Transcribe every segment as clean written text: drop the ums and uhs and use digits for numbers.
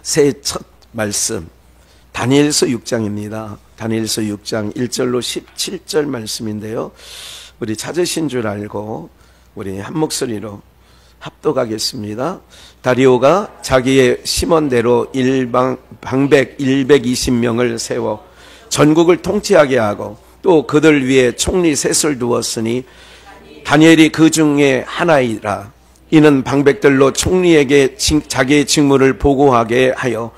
새해 첫 말씀 다니엘서 6장입니다. 다니엘서 6장 1절로 17절 말씀인데요. 우리 찾으신 줄 알고 우리 한 목소리로 합독하겠습니다. 다리오가 자기의 심원대로 방백 120명을 세워 전국을 통치하게 하고 또 그들 위에 총리 셋을 두었으니 다니엘이 그 중에 하나이라. 이는 방백들로 총리에게 자기의 직무를 보고하게 하여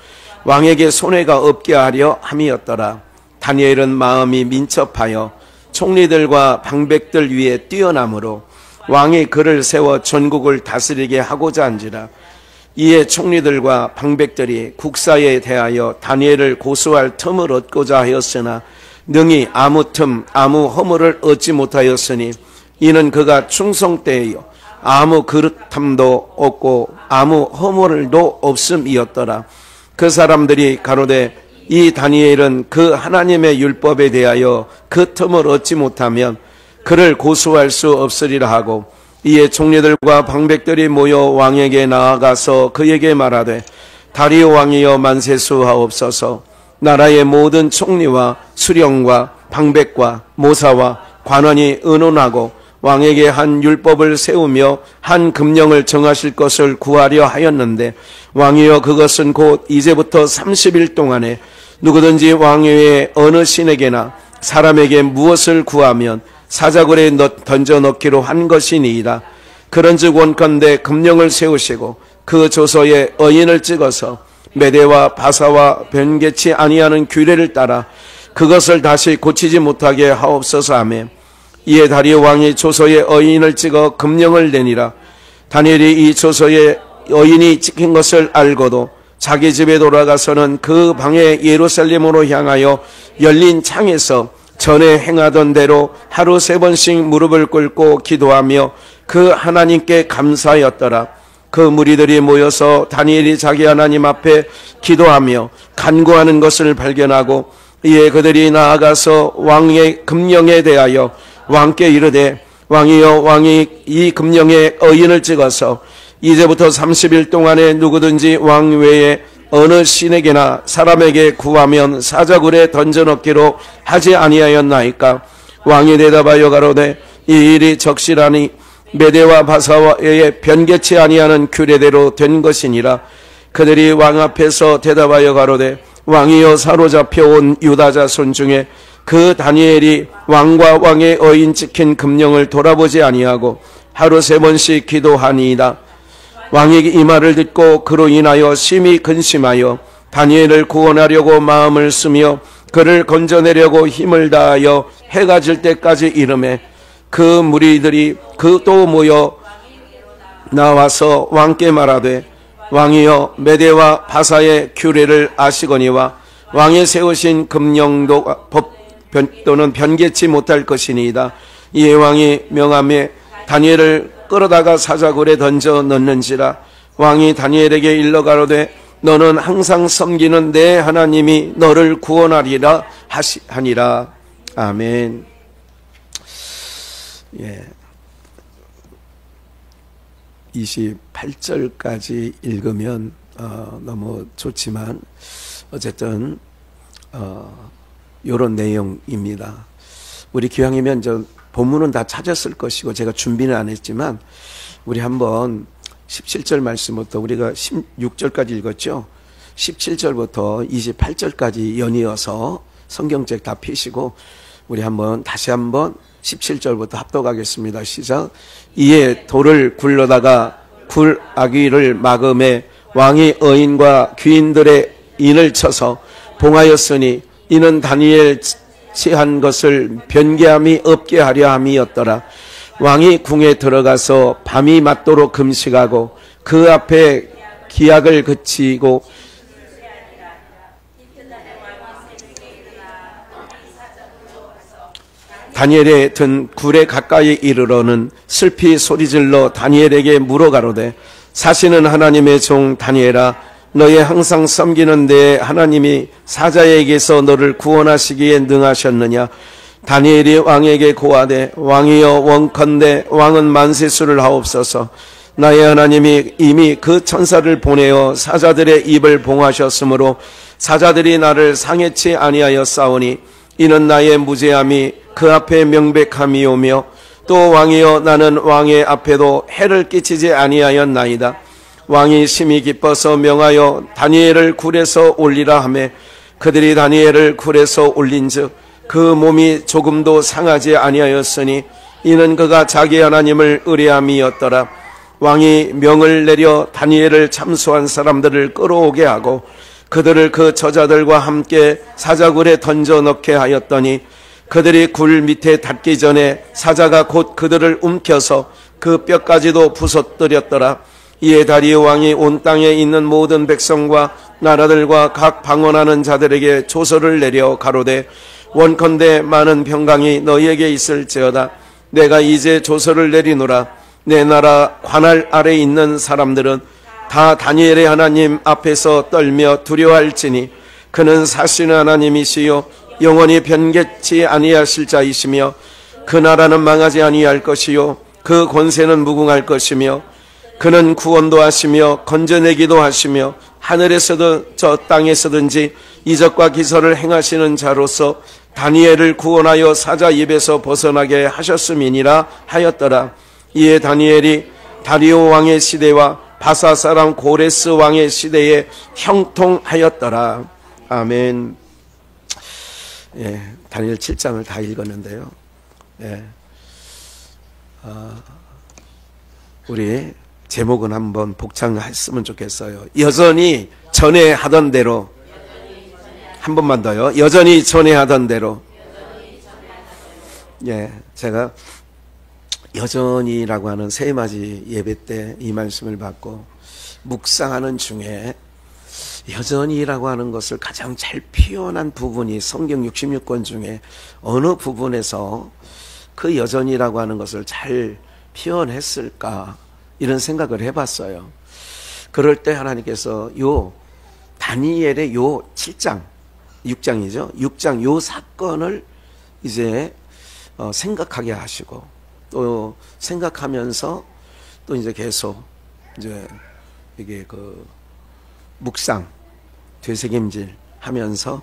왕에게 손해가 없게 하려 함이었더라. 다니엘은 마음이 민첩하여 총리들과 방백들 위에 뛰어남으로 왕이 그를 세워 전국을 다스리게 하고자 한지라. 이에 총리들과 방백들이 국사에 대하여 다니엘을 고소할 틈을 얻고자 하였으나 능히 아무 틈 아무 허물을 얻지 못하였으니 이는 그가 충성되어 아무 그릇함도 없고 아무 허물도 없음이었더라. 그 사람들이 가로되 이 다니엘은 그 하나님의 율법에 대하여 그 틈을 얻지 못하면 그를 고소할 수 없으리라 하고, 이에 총리들과 방백들이 모여 왕에게 나아가서 그에게 말하되 다리오 왕이여 만세수하옵소서. 나라의 모든 총리와 수령과 방백과 모사와 관원이 의논하고 왕에게 한 율법을 세우며 한 금령을 정하실 것을 구하려 하였는데, 왕이여 그것은 곧 이제부터 30일 동안에 누구든지 왕외에 어느 신에게나 사람에게 무엇을 구하면 사자굴에 던져 넣기로 한 것이니이다. 그런즉 원컨대 금령을 세우시고 그 조서에 어인을 찍어서 메대와 바사와 변개치 아니하는 규례를 따라 그것을 다시 고치지 못하게 하옵소서 하며, 이에 다리오 왕이 조서에 어인을 찍어 금령을 내니라. 다니엘이 이 조서에 어인이 찍힌 것을 알고도 자기 집에 돌아가서는 그 방에 예루살렘으로 향하여 열린 창에서 전에 행하던 대로 하루 3번씩 무릎을 꿇고 기도하며 그 하나님께 감사하였더라. 그 무리들이 모여서 다니엘이 자기 하나님 앞에 기도하며 간구하는 것을 발견하고, 이에 그들이 나아가서 왕의 금령에 대하여 왕께 이르되 왕이여, 왕이 이 금령에 어인을 찍어서 이제부터 30일 동안에 누구든지 왕 외에 어느 신에게나 사람에게 구하면 사자굴에 던져넣기로 하지 아니하였나이까? 왕이 대답하여 가로되 이 일이 적실하니 메대와 바사와의 변개치 아니하는 규례대로 된 것이니라. 그들이 왕 앞에서 대답하여 가로되 왕이여, 사로잡혀 온 유다 자손 중에 그 다니엘이 왕과 왕의 어인 찍힌 금령을 돌아보지 아니하고 하루 3번씩 기도하니이다. 왕이 이 말을 듣고 그로 인하여 심히 근심하여 다니엘을 구원하려고 마음을 쓰며 그를 건져내려고 힘을 다하여 해가 질 때까지 이르매, 그 무리들이 또 모여 나와서 왕께 말하되 왕이여, 메대와 바사의 규례를 아시거니와 왕이 세우신 금령도 또는 변개치 못할 것이니이다. 이에 왕이 명함에 다니엘을 끌어다가 사자굴에 던져 넣는지라. 왕이 다니엘에게 일러 가로되 너는 항상 섬기는 내 하나님이 너를 구원하리라 하니라. 아멘. 예. 28절까지 읽으면 너무 좋지만 어쨌든 이런 내용입니다. 우리 기왕이면 본문은 다 찾았을 것이고 제가 준비는 안 했지만 우리 한번 17절 말씀부터, 우리가 16절까지 읽었죠. 17절부터 28절까지 연이어서 성경책 다 펴시고 우리 다시 한번 17절부터 합독하겠습니다. 시작. 이에 돌을 굴러다가 굴 아귀를 막음에 왕이 어인과 귀인들의 인을 쳐서 봉하였으니 이는 다니엘 취한 것을 변개함이 없게 하려 함이었더라. 왕이 궁에 들어가서 밤이 맞도록 금식하고 그 앞에 기약을 그치고 다니엘의 든 굴에 가까이 이르러는 슬피 소리질러 다니엘에게 물어가로되 사시는 하나님의 종 다니엘아, 너의 항상 섬기는 내 하나님이 사자에게서 너를 구원하시기에 능하셨느냐? 다니엘이 왕에게 고하되 왕이여, 원컨대 왕은 만세수를 하옵소서. 나의 하나님이 이미 그 천사를 보내어 사자들의 입을 봉하셨으므로 사자들이 나를 상해치 아니하였사오니 이는 나의 무죄함이 그 앞에 명백함이오며 또 왕이여 나는 왕의 앞에도 해를 끼치지 아니하였나이다. 왕이 심히 기뻐서 명하여 다니엘을 굴에서 올리라 하매 그들이 다니엘을 굴에서 올린즉 그 몸이 조금도 상하지 아니하였으니 이는 그가 자기 하나님을 의뢰함이었더라. 왕이 명을 내려 다니엘을 참수한 사람들을 끌어오게 하고 그들을 그 저자들과 함께 사자굴에 던져 넣게 하였더니 그들이 굴 밑에 닿기 전에 사자가 곧 그들을 움켜서 그 뼈까지도 부서뜨렸더라. 이에 다리오 왕이 온 땅에 있는 모든 백성과 나라들과 각 방언하는 자들에게 조서를 내려 가로되 원컨대 많은 평강이 너희에게 있을지어다. 내가 이제 조서를 내리노라. 내 나라 관할 아래 있는 사람들은 다 다니엘의 하나님 앞에서 떨며 두려워할지니 그는 사실은 하나님이시요 영원히 변개치 아니하실 자이시며 그 나라는 망하지 아니할 것이요 그 권세는 무궁할 것이며 그는 구원도 하시며 건져내기도 하시며 하늘에서든 저 땅에서든지 이적과 기사를 행하시는 자로서 다니엘을 구원하여 사자 입에서 벗어나게 하셨음이니라 하였더라. 이에 다니엘이 다리오 왕의 시대와 바사 사람 고레스 왕의 시대에 형통하였더라. 아멘. 예, 다니엘 7장을 다 읽었는데요. 예, 우리 제목은 한번 복창했으면 좋겠어요. 여전히 전에 하던 대로. 한 번만 더요. 여전히 전에 하던 대로. 예, 제가 여전히라고 하는 새해맞이 예배 때 이 말씀을 받고 묵상하는 중에 여전히라고 하는 것을 가장 잘 표현한 부분이 성경 66권 중에 어느 부분에서 그 여전히라고 하는 것을 잘 표현했을까 이런 생각을 해봤어요. 그럴 때 하나님께서 요 다니엘의 요 7장 6장이죠. 6장 요 사건을 이제 생각하게 하시고 또 생각하면서 또 이제 계속 이제 이게 그 묵상 되새김질 하면서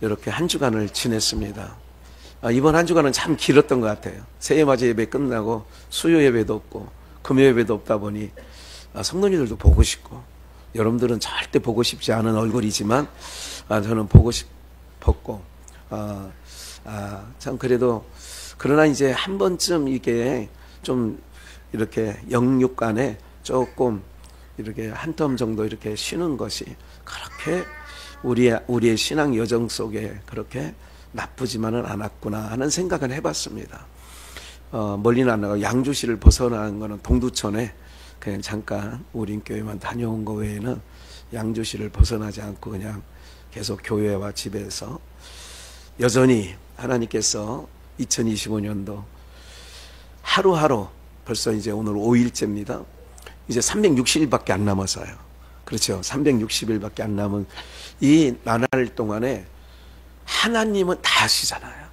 이렇게 한 주간을 지냈습니다. 이번 한 주간은 참 길었던 것 같아요. 새해맞이 예배 끝나고 수요 예배도 없고 금요 예배도 없다 보니 성도님들도 보고 싶고 여러분들은 절대 보고 싶지 않은 얼굴이지만 저는 보고 싶었고 참 그래도 그러나 이제 한 번쯤 이게 좀 이렇게 영육간에 조금 이렇게 한 텀 정도 이렇게 쉬는 것이 그렇게 우리의 신앙 여정 속에 그렇게 나쁘지만은 않았구나 하는 생각을 해봤습니다. 멀리는 안 나가고 양주시를 벗어나는 거는 동두천에 그냥 잠깐 우린교회만 다녀온 거 외에는 양주시를 벗어나지 않고 그냥 계속 교회와 집에서 여전히 하나님께서 2025년도 하루하루 벌써 이제 오늘 5일째입니다. 이제 360일밖에 안 남았어요. 그렇죠. 360일밖에 안 남은 이 나날 동안에 하나님은 다 아시잖아요.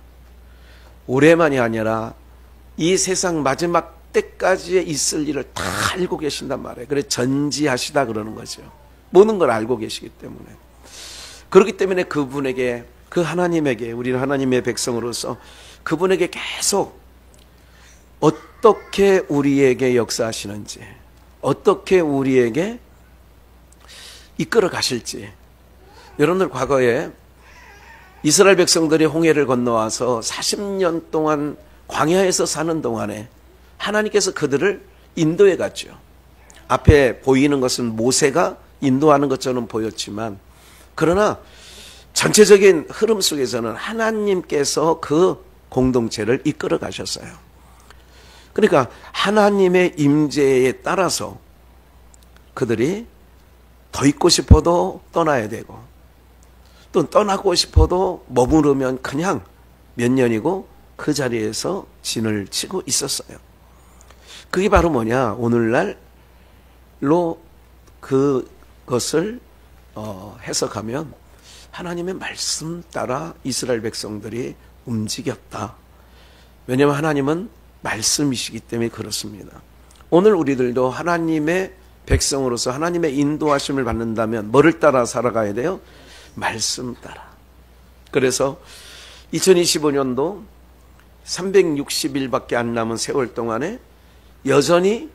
올해만이 아니라 이 세상 마지막 때까지 있을 일을 다 알고 계신단 말이에요. 그래서 전지하시다 그러는 거죠. 모든 걸 알고 계시기 때문에. 그렇기 때문에 그분에게, 그 하나님에게, 우리는 하나님의 백성으로서 그분에게 계속 어떻게 우리에게 역사하시는지, 어떻게 우리에게 이끌어 가실지. 여러분들 과거에 이스라엘 백성들이 홍해를 건너와서 40년 동안 광야에서 사는 동안에 하나님께서 그들을 인도해 갔죠. 앞에 보이는 것은 모세가 인도하는 것처럼 보였지만 그러나 전체적인 흐름 속에서는 하나님께서 그 공동체를 이끌어 가셨어요. 그러니까 하나님의 임재에 따라서 그들이 더 있고 싶어도 떠나야 되고 또 떠나고 싶어도 머무르면 그냥 몇 년이고 그 자리에서 진을 치고 있었어요. 그게 바로 뭐냐? 오늘날로 그것을 해석하면 하나님의 말씀 따라 이스라엘 백성들이 움직였다. 왜냐하면 하나님은 말씀이시기 때문에 그렇습니다. 오늘 우리들도 하나님의 백성으로서 하나님의 인도하심을 받는다면 뭐를 따라 살아가야 돼요? 말씀 따라. 그래서 2025년도 360일밖에 안 남은 세월 동안에 여전히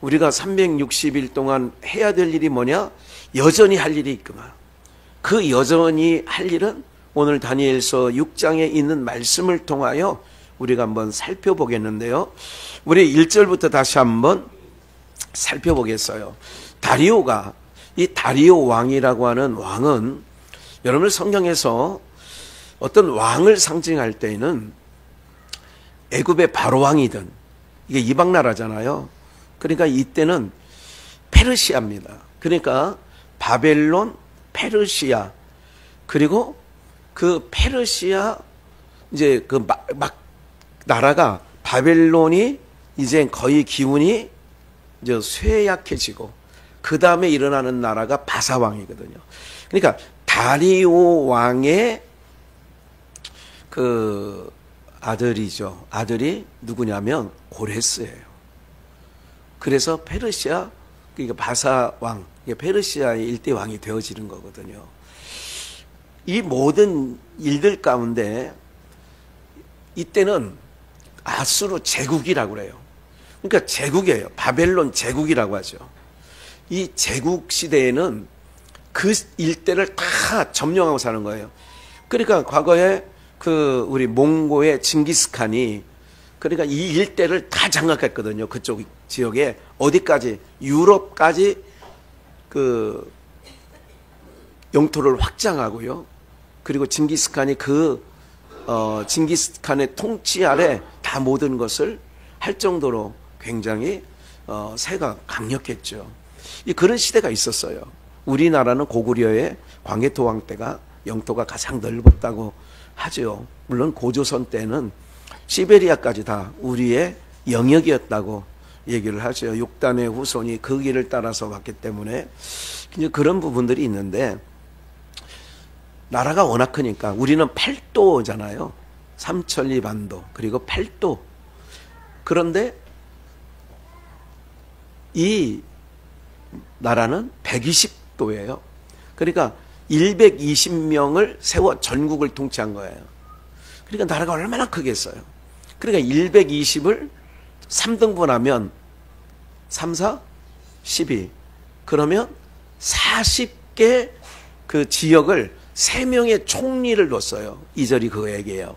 우리가 360일 동안 해야 될 일이 뭐냐? 여전히 할 일이 있구나. 그 여전히 할 일은 오늘 다니엘서 6장에 있는 말씀을 통하여 우리가 한번 살펴보겠는데요. 우리 1절부터 다시 한번 살펴보겠어요. 다리오가, 이 다리오 왕이라고 하는 왕은 여러분 성경에서 어떤 왕을 상징할 때에는 애굽의 바로 왕이든, 이게 이방 나라잖아요. 그러니까 이때는 페르시아입니다. 그러니까 바벨론, 페르시아, 그리고 그 페르시아 이제 그 막 나라가 바벨론이 이제 거의 기운이 이제 쇠약해지고 그 다음에 일어나는 나라가 바사 왕이거든요. 그러니까 다리오 왕의 그 아들이죠. 아들이 누구냐면 고레스예요. 그래서 페르시아, 그러니까 바사 왕, 페르시아의 일대 왕이 되어지는 거거든요. 이 모든 일들 가운데 이때는 아수르 제국이라고 그래요. 그러니까 제국이에요. 바벨론 제국이라고 하죠. 이 제국 시대에는 그 일대를 다 점령하고 사는 거예요. 그러니까 과거에 그 우리 몽고의 징기스칸이 그러니까 이 일대를 다 장악했거든요. 그쪽 지역에 어디까지? 유럽까지 그 영토를 확장하고요. 그리고 징기스칸이 징기스칸의 통치 아래 다 모든 것을 할 정도로 굉장히 세가 강력했죠. 그런 시대가 있었어요. 우리나라는 고구려의 광해토왕 때가 영토가 가장 넓었다고 하죠. 물론 고조선 때는 시베리아까지 다 우리의 영역이었다고 얘기를 하죠. 6단의 후손이 그 길을 따라서 왔기 때문에 그런 부분들이 있는데, 나라가 워낙 크니까 우리는 8도잖아요. 삼천리 반도 그리고 8도. 그런데 이 나라는 120도예요. 그러니까 120명을 세워 전국을 통치한 거예요. 그러니까 나라가 얼마나 크겠어요. 그러니까 120을 3등분하면 3, 4, 12. 그러면 40개 그 지역을 3명의 총리를 뒀어요. 2절이 그거 얘기해요.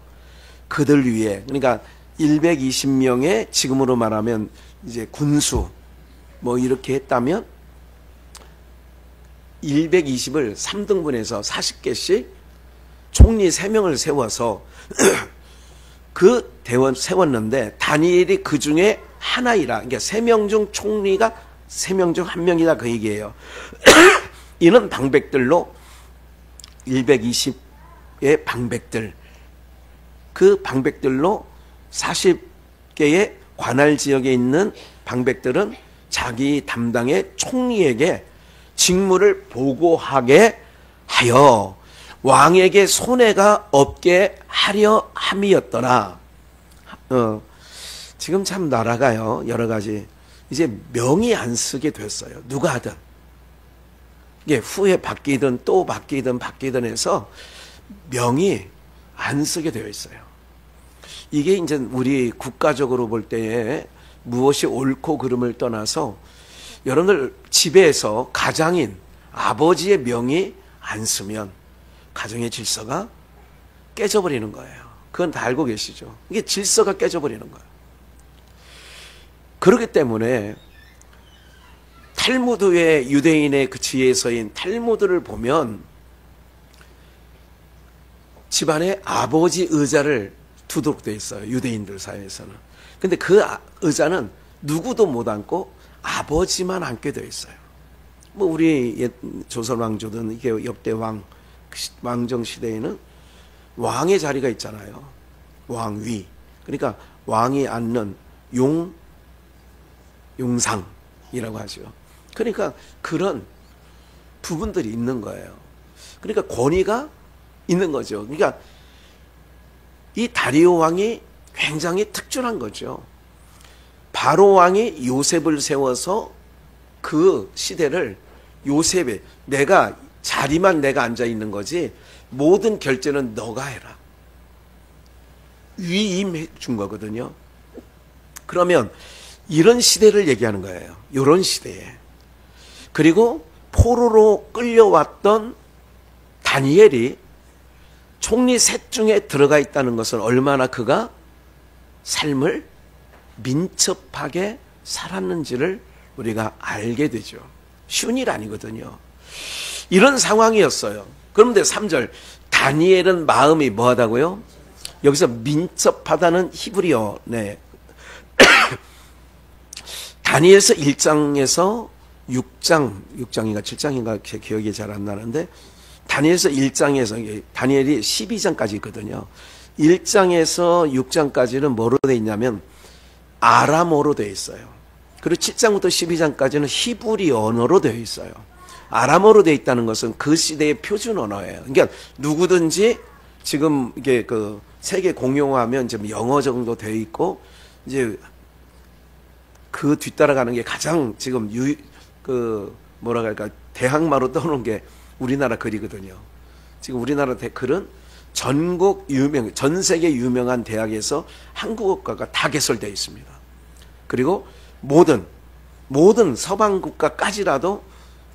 그들 위에. 그러니까 120명의 지금으로 말하면 이제 군수 뭐 이렇게 했다면 120을 3등분해서 40개씩 총리 3명을 세워서 그 대원 세웠는데 다니엘이 그 중에 하나이라. 그러니까 3명 중 총리가 3명 중 1명이다 그 얘기예요. 이는 방백들로 120의 방백들, 그 방백들로 40개의 관할 지역에 있는 방백들은 자기 담당의 총리에게 직무를 보고하게 하여 왕에게 손해가 없게 하려 함이었더라. 지금 참 나라가요, 여러 가지 이제 명이 안 쓰게 됐어요. 누가 하든. 이게 후에 바뀌든 또 바뀌든 해서 명이 안 쓰게 되어 있어요. 이게 이제 우리 국가적으로 볼 때에 무엇이 옳고 그름을 떠나서 여러분들 집에서 가장인 아버지의 명이 안 쓰면 가정의 질서가 깨져버리는 거예요. 그건 다 알고 계시죠. 이게 질서가 깨져버리는 거예요. 그렇기 때문에 탈무드의 유대인의 그 지혜서인 탈무드를 보면 집안에 아버지 의자를 두도록 되어 있어요. 유대인들 사이에서는. 근데 그 의자는 누구도 못 앉고 아버지만 앉게 되어 있어요. 뭐 우리 옛 조선 왕조든 이게 역대 왕정 시대에는 왕의 자리가 있잖아요. 왕위. 그러니까 왕이 앉는 용상이라고 하죠. 그러니까 그런 부분들이 있는 거예요. 그러니까 권위가 있는 거죠. 그러니까 이 다리오 왕이 굉장히 특출한 거죠. 바로 왕이 요셉을 세워서 그 시대를 요셉의 내가 자리만 내가 앉아 있는 거지 모든 결제는 너가 해라. 위임해 준 거거든요. 그러면 이런 시대를 얘기하는 거예요. 이런 시대에. 그리고 포로로 끌려왔던 다니엘이 총리 셋 중에 들어가 있다는 것은 얼마나 그가 삶을 민첩하게 살았는지를 우리가 알게 되죠. 쉬운 일 아니거든요. 이런 상황이었어요. 그런데 3절 다니엘은 마음이 뭐하다고요? 여기서 민첩하다는 히브리어 다니엘서 1장에서 6장인가 7장인가 기억이 잘 안 나는데 다니엘서 1장에서 다니엘이 12장까지 있거든요. 1장에서 6장까지는 뭐로 되어 있냐면 아람어로 되어 있어요. 그리고 7장부터 12장까지는 히브리 언어로 되어 있어요. 아람어로 되어 있다는 것은 그 시대의 표준 언어예요. 그러니까 누구든지 지금 이게 그 세계 공용화하면 지금 영어 정도 되어 있고 이제 그 뒤따라가는 게 가장 지금 뭐라 할까 대항마로 떠오르는 게 우리나라 글이거든요. 지금 우리나라 글은 전 세계 유명한 대학에서 한국어과가 다 개설되어 있습니다. 그리고 모든 서방 국가까지라도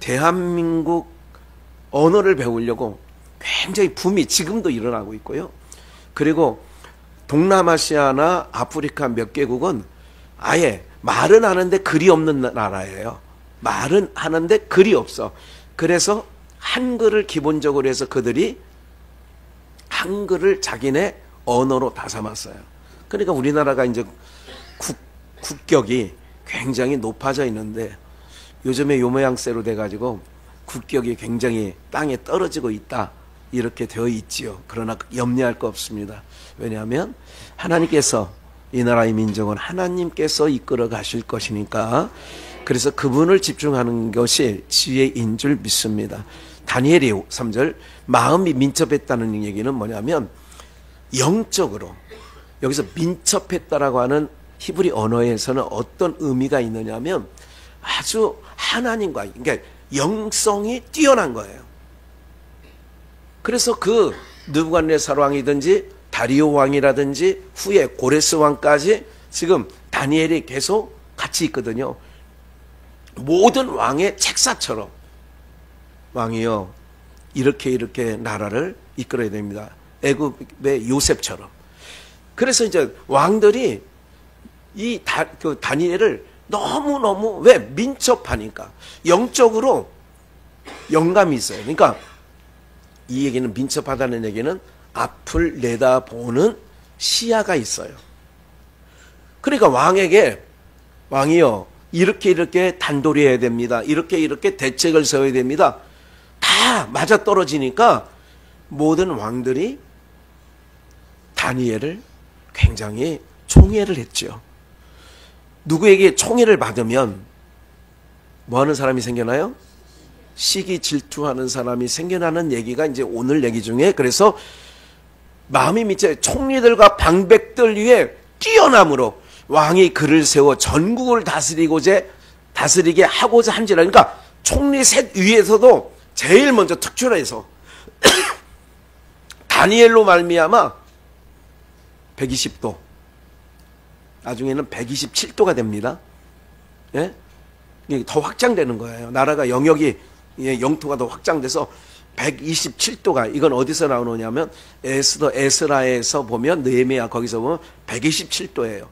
대한민국 언어를 배우려고 굉장히 붐이 지금도 일어나고 있고요. 그리고 동남아시아나 아프리카 몇 개국은 아예 말은 하는데 글이 없는 나라예요. 말은 하는데 글이 없어. 그래서 한글을 기본적으로 해서 그들이 한글을 자기네 언어로 다 삼았어요. 그러니까 우리나라가 이제 국격이 굉장히 높아져 있는데 요즘에 요 모양새로 돼가지고 국격이 굉장히 땅에 떨어지고 있다. 이렇게 되어 있지요. 그러나 염려할 거 없습니다. 왜냐하면 하나님께서 이 나라의 민족은 하나님께서 이끌어 가실 것이니까 그래서 그분을 집중하는 것이 지혜인 줄 믿습니다. 다니엘이 3절 마음이 민첩했다는 얘기는 뭐냐면 영적으로 여기서 민첩했다라고 하는 히브리 언어에서는 어떤 의미가 있느냐면 아주 하나님과 그러니까 영성이 뛰어난 거예요. 그래서 그 느부갓네살 왕이든지 다리오 왕이라든지 후에 고레스 왕까지 지금 다니엘이 계속 같이 있거든요. 모든 왕의 책사처럼 왕이요 이렇게 나라를 이끌어야 됩니다. 애굽의 요셉처럼. 그래서 이제 왕들이 이 다니엘을 너무너무 왜 민첩하니까 영적으로 영감이 있어요. 그러니까 이 얘기는 민첩하다는 얘기는 앞을 내다보는 시야가 있어요. 그러니까 왕이요 이렇게 단도리해야 됩니다. 이렇게 대책을 세워야 됩니다. 다 맞아떨어지니까 모든 왕들이 다니엘을 굉장히 총애를 했죠. 누구에게 총애를 받으면 뭐 하는 사람이 생겨나요? 시기 질투하는 사람이 생겨나는 얘기가 이제 오늘 얘기 중에 그래서 마음이 미쳐 총리들과 방백들 위에 뛰어남으로 왕이 그를 세워 전국을 다스리게 하고자 한지라. 그러니까 총리 셋 위에서도 제일 먼저 특출해서 다니엘로 말미암아 120도 나중에는 127도가 됩니다. 예? 더 확장되는 거예요. 나라가 영역이 영토가 더 확장돼서 127도가 이건 어디서 나오느냐면 에스라에서 보면 느헤미야 거기서 보면 127도예요.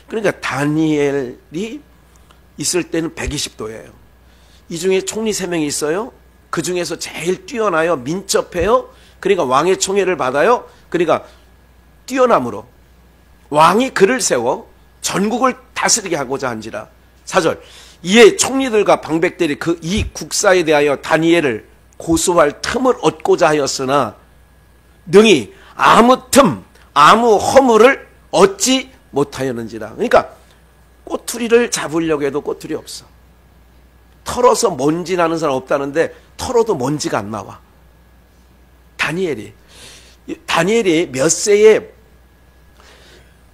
그러니까 다니엘이 있을 때는 120도예요. 이 중에 총리 3명이 있어요. 그 중에서 제일 뛰어나요. 민첩해요. 그러니까 왕의 총애를 받아요. 그러니까 뛰어남으로 왕이 그를 세워 전국을 다스리게 하고자 한지라. 4절 이에 총리들과 방백들이 이 국사에 대하여 다니엘을 고소할 틈을 얻고자 하였으나 능히 아무 틈 아무 허물을 얻지 못하였는지라. 그러니까 꼬투리를 잡으려고 해도 꼬투리 없어. 털어서 먼지 나는 사람 없다는데 털어도 먼지가 안 나와. 다니엘이 몇 세에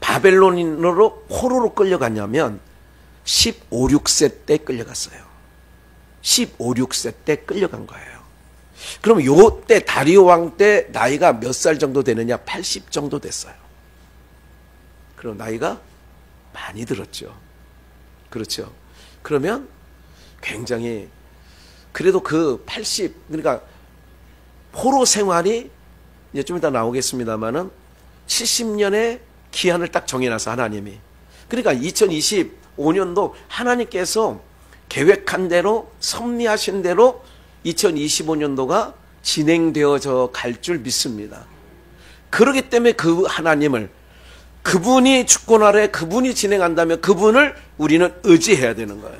바벨론으로 포로로 끌려갔냐면 15, 16세 때 끌려갔어요. 15, 16세 때 끌려간 거예요. 그럼 요 때 다리오 왕 때 나이가 몇 살 정도 되느냐? 80 정도 됐어요. 그럼 나이가 많이 들었죠. 그렇죠. 그러면 굉장히 그래도 그 80, 그러니까 포로 생활이 이제 좀 이따 나오겠습니다만은 70년의 기한을 딱 정해놔서 하나님이. 그러니까 2025년도 하나님께서 계획한 대로 섭리하신 대로 2025년도가 진행되어져 갈 줄 믿습니다. 그렇기 때문에 그 하나님을, 그분이 주권 아래 그분이 진행한다면 그분을 우리는 의지해야 되는 거예요.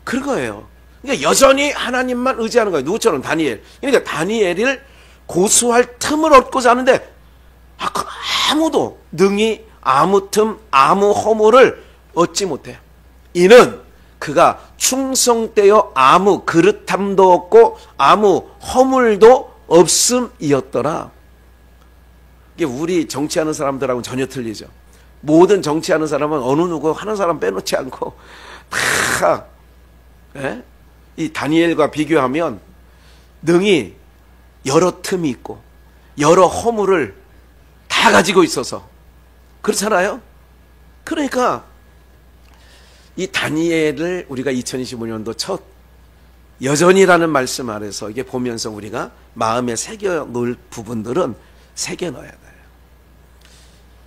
그런 거예요. 그러니까 여전히 하나님만 의지하는 거예요. 누구처럼? 다니엘. 그러니까 다니엘을 고수할 틈을 얻고자 하는데 아무도 능히 아무 틈, 아무 허물을 얻지 못해요. 이는 그가 충성되어 아무 그릇함도 없고 아무 허물도 없음이었더라. 이게 우리 정치하는 사람들하고는 전혀 틀리죠. 모든 정치하는 사람은 어느 누구 하는 사람 빼놓지 않고 다 이 다니엘과 비교하면 능히 여러 틈이 있고 여러 허물을 다 가지고 있어서 그렇잖아요. 그러니까 이 다니엘을 우리가 2025년도 첫 여전이라는 말씀 아래서 이게 보면서 우리가 마음에 새겨 놓을 부분들은 새겨 넣어야 돼요.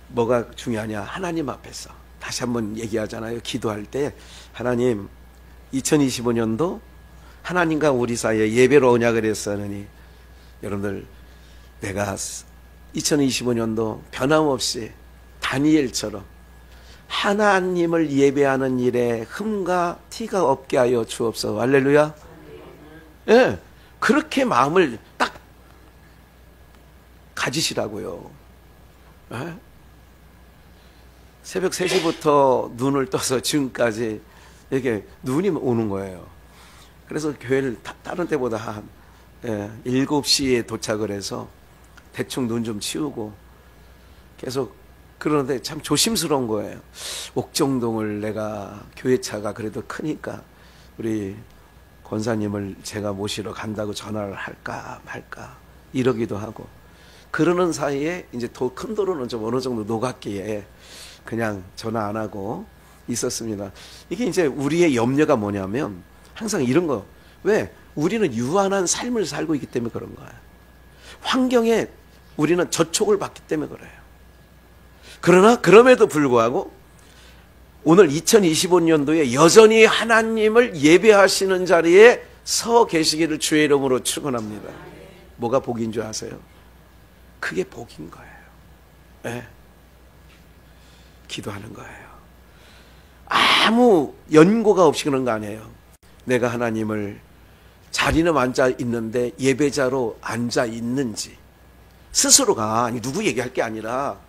뭐가 중요하냐? 하나님 앞에서 다시 한번 얘기하잖아요. 기도할 때 하나님 2025년도 하나님과 우리 사이에 예배로 언약을 했으니 여러분들 내가 2025년도 변함없이 다니엘처럼 하나님을 예배하는 일에 흠과 티가 없게 하여 주옵소서. 할렐루야. 예, 그렇게 마음을 딱 가지시라고요. 예? 새벽 3시부터 눈을 떠서 지금까지 이렇게 눈이 오는 거예요. 그래서 교회를 다른 때보다 한 7시에 도착을 해서 대충 눈 좀 치우고 계속 그러는데 참 조심스러운 거예요. 옥정동을 내가 교회차가 그래도 크니까 우리 권사님을 제가 모시러 간다고 전화를 할까 말까 이러기도 하고 그러는 사이에 이제 더 큰 도로는 좀 어느 정도 녹았기에 그냥 전화 안 하고 있었습니다. 이게 이제 우리의 염려가 뭐냐면 항상 이런 거. 왜? 우리는 유한한 삶을 살고 있기 때문에 그런 거예요. 환경에 우리는 저촉을 받기 때문에 그래요. 그러나 그럼에도 불구하고 오늘 2025년도에 여전히 하나님을 예배하시는 자리에 서 계시기를 주의 이름으로 축원합니다. 뭐가 복인 줄 아세요? 그게 복인 거예요. 네. 기도하는 거예요. 아무 연고가 없이 그런 거 아니에요. 내가 하나님을 자리는 앉아 있는데 예배자로 앉아 있는지 스스로가 누구 얘기할 게 아니라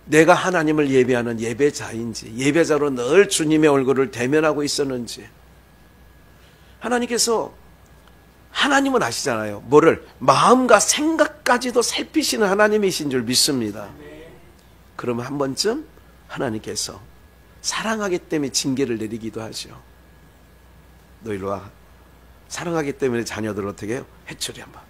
내가 하나님을 예배하는 예배자인지 예배자로 늘 주님의 얼굴을 대면하고 있었는지 하나님께서 하나님은 아시잖아요. 뭐를 마음과 생각까지도 살피시는 하나님이신 줄 믿습니다. 그러면 한 번쯤 하나님께서 사랑하기 때문에 징계를 내리기도 하죠. 너 일로 와. 사랑하기 때문에 자녀들 어떻게 해요? 해초리 한번.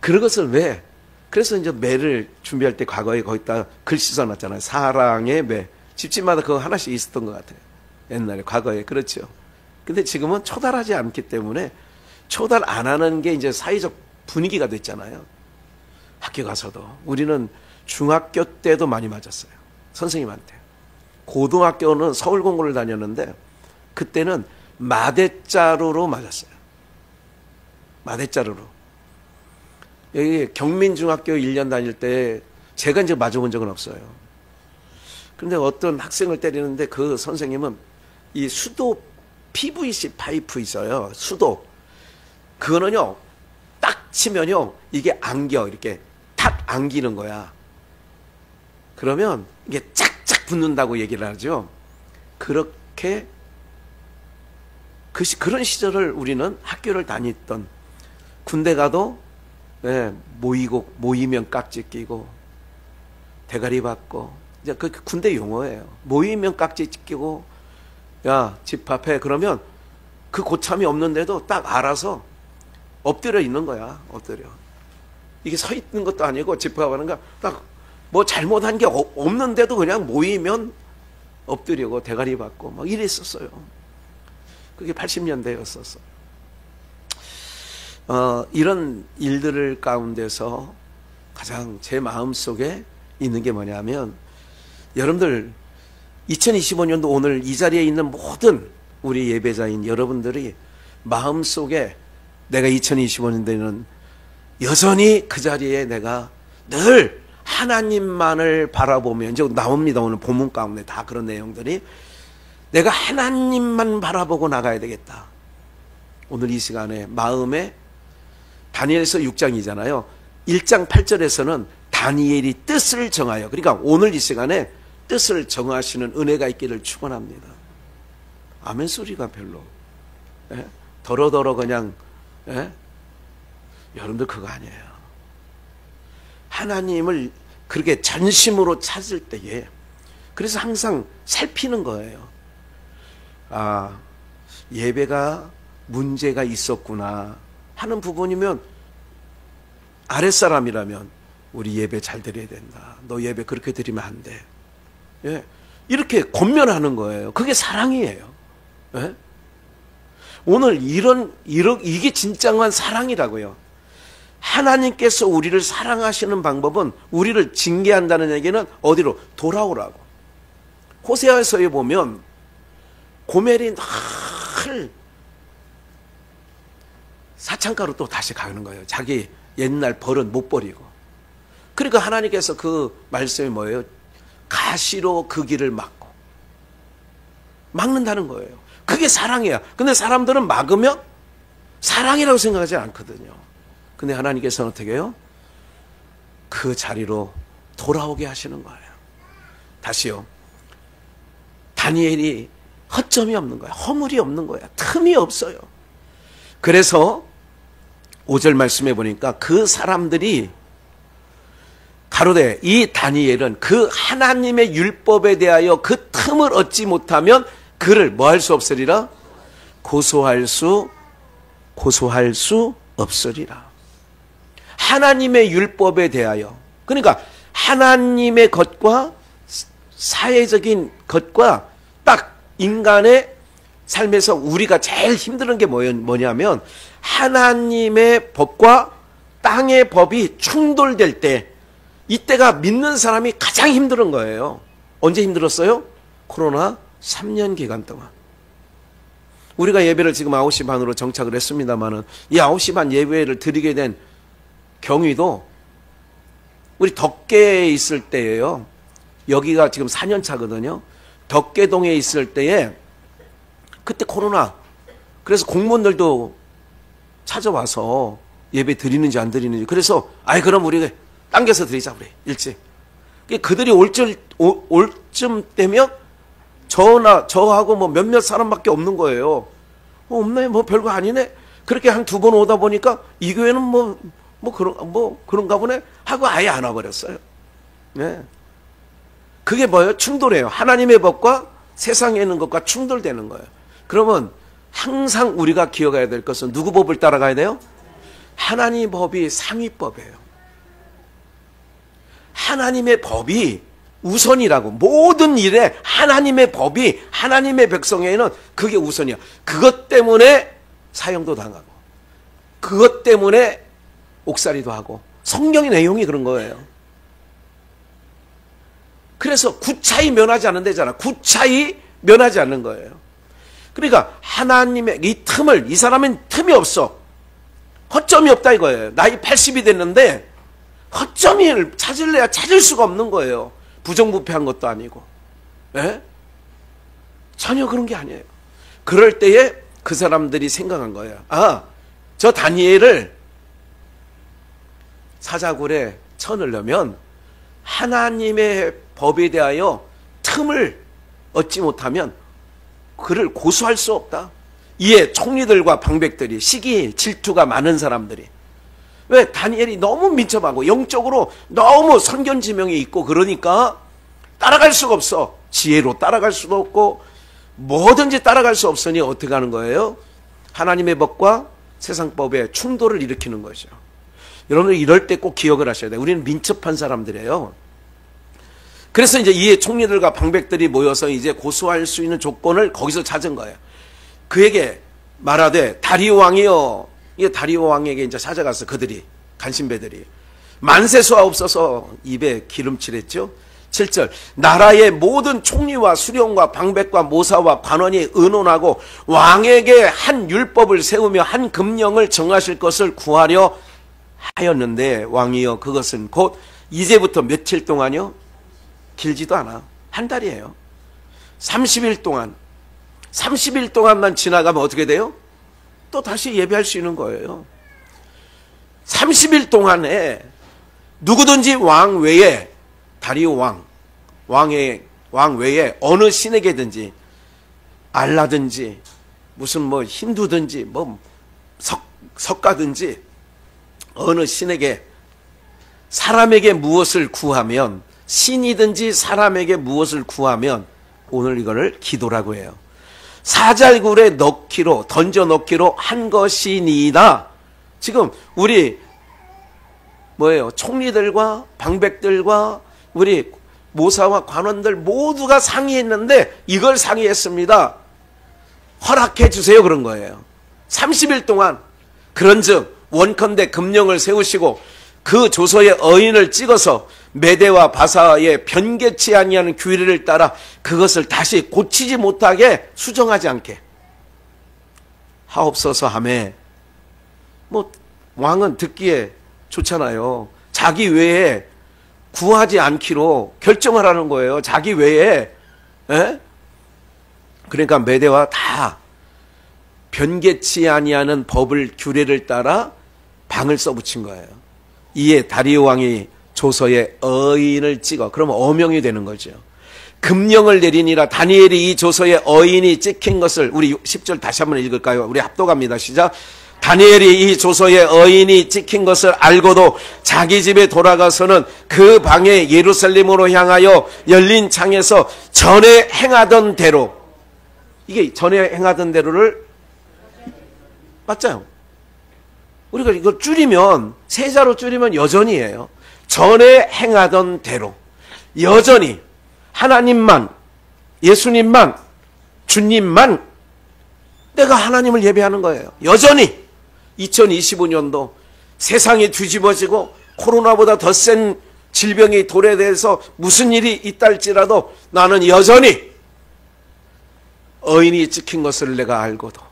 그런 것을 왜? 그래서 이제 매를 준비할 때 과거에 거기다 글씨 써놨잖아요. 사랑의 매. 집집마다 그거 하나씩 있었던 것 같아요. 옛날에 과거에. 그렇죠. 근데 지금은 초달하지 않기 때문에 초달 안 하는 게 이제 사회적 분위기가 됐잖아요. 학교 가서도. 우리는 중학교 때도 많이 맞았어요. 선생님한테. 고등학교는 서울 공고를 다녔는데 그때는 마대자루로 맞았어요. 마대자루로. 여기 경민중학교 1년 다닐 때 제가 이제 맞아본 적은 없어요. 그런데 어떤 학생을 때리는데 그 선생님은 이 수도 PVC 파이프 있어요. 수도. 그거는요, 딱 치면요, 이게 안겨. 이렇게 탁 안기는 거야. 그러면 이게 짝짝 붙는다고 얘기를 하죠. 그렇게 그런 시절을 우리는 학교를 다녔던 군대 가도 모이면 깍지 끼고 대가리 받고 이제 그 군대 용어예요. 모이면 깍지 끼고, 야, 집합해. 그러면 그 고참이 없는데도 딱 알아서 엎드려 있는 거야. 엎드려. 이게 서 있는 것도 아니고 집합하는 거 딱 뭐 잘못한 게 없는데도 그냥 모이면 엎드리고 대가리 받고 막 이랬었어요. 그게 80년대였었어. 이런 일들을 가운데서 가장 제 마음속에 있는 게 뭐냐면, 여러분들 2025년도 오늘 이 자리에 있는 모든 우리 예배자인 여러분들이 마음속에 내가 2025년도에는 여전히 그 자리에 내가 늘 하나님만을 바라보며, 이제 나옵니다. 오늘 본문 가운데 다 그런 내용들이. 내가 하나님만 바라보고 나가야 되겠다. 오늘 이 시간에 마음에, 다니엘서 6장이잖아요. 1장 8절에서는 다니엘이 뜻을 정하여, 그러니까 오늘 이 시간에 뜻을 정하시는 은혜가 있기를 축원합니다. 아멘 소리가 별로, 예? 더러더러 그냥, 예? 여러분들 그거 아니에요. 하나님을 그렇게 전심으로 찾을 때에, 그래서 항상 살피는 거예요. 아, 예배가 문제가 있었구나 하는 부분이면, 아랫사람이라면 우리 예배 잘 드려야 된다. 너 예배 그렇게 드리면 안 돼. 예? 이렇게 권면하는 거예요. 그게 사랑이에요. 예? 오늘 이게 진정한 사랑이라고요. 하나님께서 우리를 사랑하시는 방법은, 우리를 징계한다는 얘기는 어디로? 돌아오라고. 호세아서에 보면 고멜이 늘 사창가로 또 다시 가는 거예요. 자기 옛날 버릇 못 버리고. 그러니까 하나님께서 그 말씀이 뭐예요? 가시로 그 길을 막는다는 거예요. 그게 사랑이야. 근데 사람들은 막으면 사랑이라고 생각하지 않거든요. 근데 하나님께서는 어떻게 해요? 그 자리로 돌아오게 하시는 거예요. 다시요. 다니엘이 허점이 없는 거야. 허물이 없는 거야. 틈이 없어요. 그래서 5절 말씀해 보니까 그 사람들이 가로되 이 다니엘은 그 하나님의 율법에 대하여 그 틈을 얻지 못하면 그를 뭐 할 수 없으리라? 고소할 수 없으리라. 하나님의 율법에 대하여, 그러니까 하나님의 것과 사회적인 것과 딱 인간의 삶에서 우리가 제일 힘든 게 뭐냐면, 하나님의 법과 땅의 법이 충돌될 때, 이때가 믿는 사람이 가장 힘든 거예요. 언제 힘들었어요? 코로나 3년 기간 동안. 우리가 예배를 지금 9시 반으로 정착을 했습니다만은, 이 9시 반 예배를 드리게 된 경위도 우리 덕계에 있을 때예요. 여기가 지금 4년 차거든요. 덕계동에 있을 때에 그때 코로나, 그래서 공무원들도 찾아와서 예배 드리는지 안 드리는지, 그래서 그럼 우리 당겨서 드리자, 우리 일찍. 그들이 올 쯤 되면 저하고 뭐 몇몇 사람밖에 없는 거예요. 없네, 뭐 별거 아니네. 그렇게 한 2번 오다 보니까 이 교회는 그런가 보네 하고 아예 안 와버렸어요. 네. 그게 뭐예요? 충돌해요. 하나님의 법과 세상에 있는 것과 충돌되는 거예요. 그러면 항상 우리가 기억해야 될 것은 누구 법을 따라가야 돼요? 하나님의 법이 상위법이에요. 하나님의 법이 우선이라고. 모든 일에 하나님의 법이, 하나님의 백성에는 그게 우선이야. 그것 때문에 사형도 당하고, 그것 때문에 옥살이도 하고, 성경의 내용이 그런 거예요. 그래서 구차히 면하지 않는 데잖아. 구차히 면하지 않는 거예요. 그러니까 하나님의 이 틈을, 이 사람은 틈이 없어. 허점이 없다 이거예요. 나이 80이 됐는데 허점을 찾을래야 찾을 수가 없는 거예요. 부정부패한 것도 아니고. 예? 전혀 그런 게 아니에요. 그럴 때에 그 사람들이 생각한 거예요. 저 다니엘을 사자굴에 쳐넣으려면 하나님의 법에 대하여 틈을 얻지 못하면 그를 고소할 수 없다. 이에 총리들과 방백들이, 시기 질투가 많은 사람들이, 왜? 다니엘이 너무 민첩하고 영적으로 너무 선견지명이 있고, 그러니까 따라갈 수가 없어. 지혜로 따라갈 수도 없고 뭐든지 따라갈 수 없으니 어떻게 하는 거예요? 하나님의 법과 세상법의 충돌을 일으키는 거죠. 여러분들 이럴 때 꼭 기억을 하셔야 돼요. 우리는 민첩한 사람들이에요. 그래서 이제 이 총리들과 방백들이 모여서 이제 고소할 수 있는 조건을 거기서 찾은 거예요. 그에게 말하되 다리오 왕이여. 이게 다리오 왕에게 이제 찾아갔어. 그들이 간신배들이 만세수하옵소서. 입에 기름칠했죠. 7절 나라의 모든 총리와 수령과 방백과 모사와 관원이 의논하고 왕에게 한 율법을 세우며 한 금령을 정하실 것을 구하려 하였는데 왕이여 그것은 곧 이제부터 며칠 동안요? 길지도 않아. 한 달이에요. 30일 동안만 지나가면 어떻게 돼요? 또 다시 예배할 수 있는 거예요. 30일 동안에 누구든지 왕 외에 다리오 왕 외에 어느 신에게든지 알라든지 무슨 뭐 힌두든지 뭐 석가든지 어느 신에게 사람에게 무엇을 구하면 신이든지 사람에게 무엇을 구하면 오늘 이거를 기도라고 해요. 사잘굴에 넣기로 던져 넣기로 한 것이니이다. 지금 우리 뭐예요? 총리들과 방백들과 우리 모사와 관원들 모두가 상의했는데 이걸 상의했습니다. 허락해 주세요. 그런 거예요. 30일 동안 그런즉 원컨대 금령을 세우시고 그 조서의 어인을 찍어서 메대와 바사의 변개치 아니하는 규례를 따라 그것을 다시 고치지 못하게 수정하지 않게 하옵소서 하매 뭐 왕은 듣기에 좋잖아요. 자기 외에 구하지 않기로 결정을 하는 거예요. 자기 외에. 에? 그러니까 메대와 다 변개치 아니하는 법을 규례를 따라 방을 써붙인 거예요. 이에 다리오 왕이 조서에 어인을 찍어. 그러면 어명이 되는 거죠. 금령을 내리니라. 다니엘이 이 조서에 어인이 찍힌 것을 우리 10절 다시 한번 읽을까요? 우리 합독합니다. 시작. 다니엘이 이 조서에 어인이 찍힌 것을 알고도 자기 집에 돌아가서는 그 방에 예루살렘으로 향하여 열린 창에서 전에 행하던 대로, 이게 전에 행하던 대로를 맞잖아요. 우리가 이걸 줄이면 세자로 줄이면 여전히예요. 전에 행하던 대로 여전히 하나님만, 예수님만, 주님만 내가 하나님을 예배하는 거예요. 여전히 2025년도 세상이 뒤집어지고 코로나보다 더 센 질병이 도래돼서 무슨 일이 있다 할지라도 나는 여전히 어인이 찍힌 것을 내가 알고도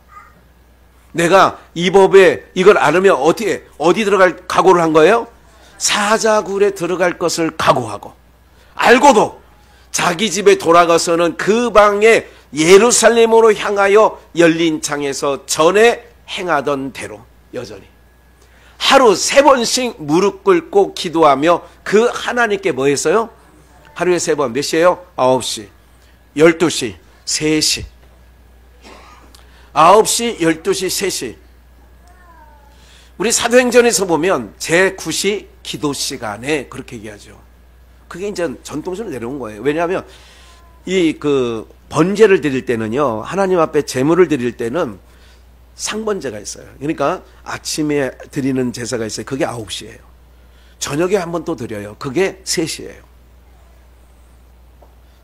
내가 이 법에 이걸 알으면 어디 들어갈 각오를 한 거예요? 사자굴에 들어갈 것을 각오하고 알고도 자기 집에 돌아가서는 그 방에 예루살렘으로 향하여 열린 창에서 전에 행하던 대로 여전히 하루 3번씩 무릎 꿇고 기도하며 그 하나님께 뭐 했어요? 하루에 3번. 몇 시에요? 9시, 12시, 3시. 9시, 12시, 3시. 우리 사도행전에서 보면 제9시 기도 시간에 그렇게 얘기하죠. 그게 이제 전통적으로 내려온 거예요. 왜냐하면 이 번제를 드릴 때는요, 하나님 앞에 제물을 드릴 때는 상번제가 있어요. 그러니까 아침에 드리는 제사가 있어요. 그게 9시예요. 저녁에 한 번 또 드려요. 그게 3시예요.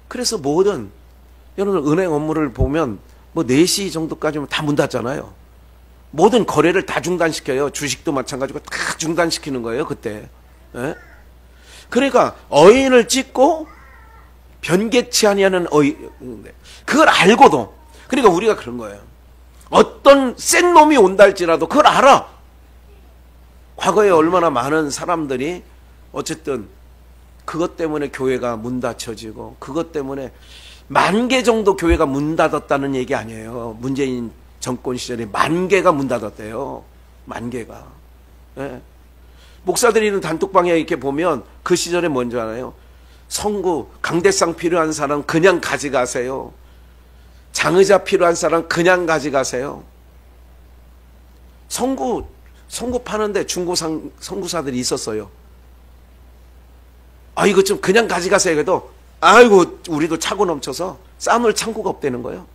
그래서 모든 여러분 은행 업무를 보면 뭐 4시 정도까지면 다 문 닫잖아요. 모든 거래를 다 중단시켜요. 주식도 마찬가지고 다 중단시키는 거예요. 그때. 예? 그러니까 어인을 찍고 변개치 아니하는 어인, 그걸 알고도, 그러니까 우리가 그런 거예요. 어떤 센 놈이 온다 할지라도 그걸 알아. 과거에 얼마나 많은 사람들이 어쨌든 그것 때문에 교회가 문 닫혀지고 그것 때문에 10,000개 정도 교회가 문 닫았다는 얘기 아니에요. 문재인 정권 시절에 10,000개가 문 닫았대요. 10,000개가. 예. 목사들이 있는 단톡방에 이렇게 보면 그 시절에 뭔지 알아요? 성구, 강대상 필요한 사람 그냥 가져가세요. 장의자 필요한 사람 그냥 가져가세요. 성구 파는데 성구사들이 있었어요. 아, 이거 좀 그냥 가져가세요. 그래도 아이고 우리도 차고 넘쳐서 쌓아놓을 창고가 없다는 거예요.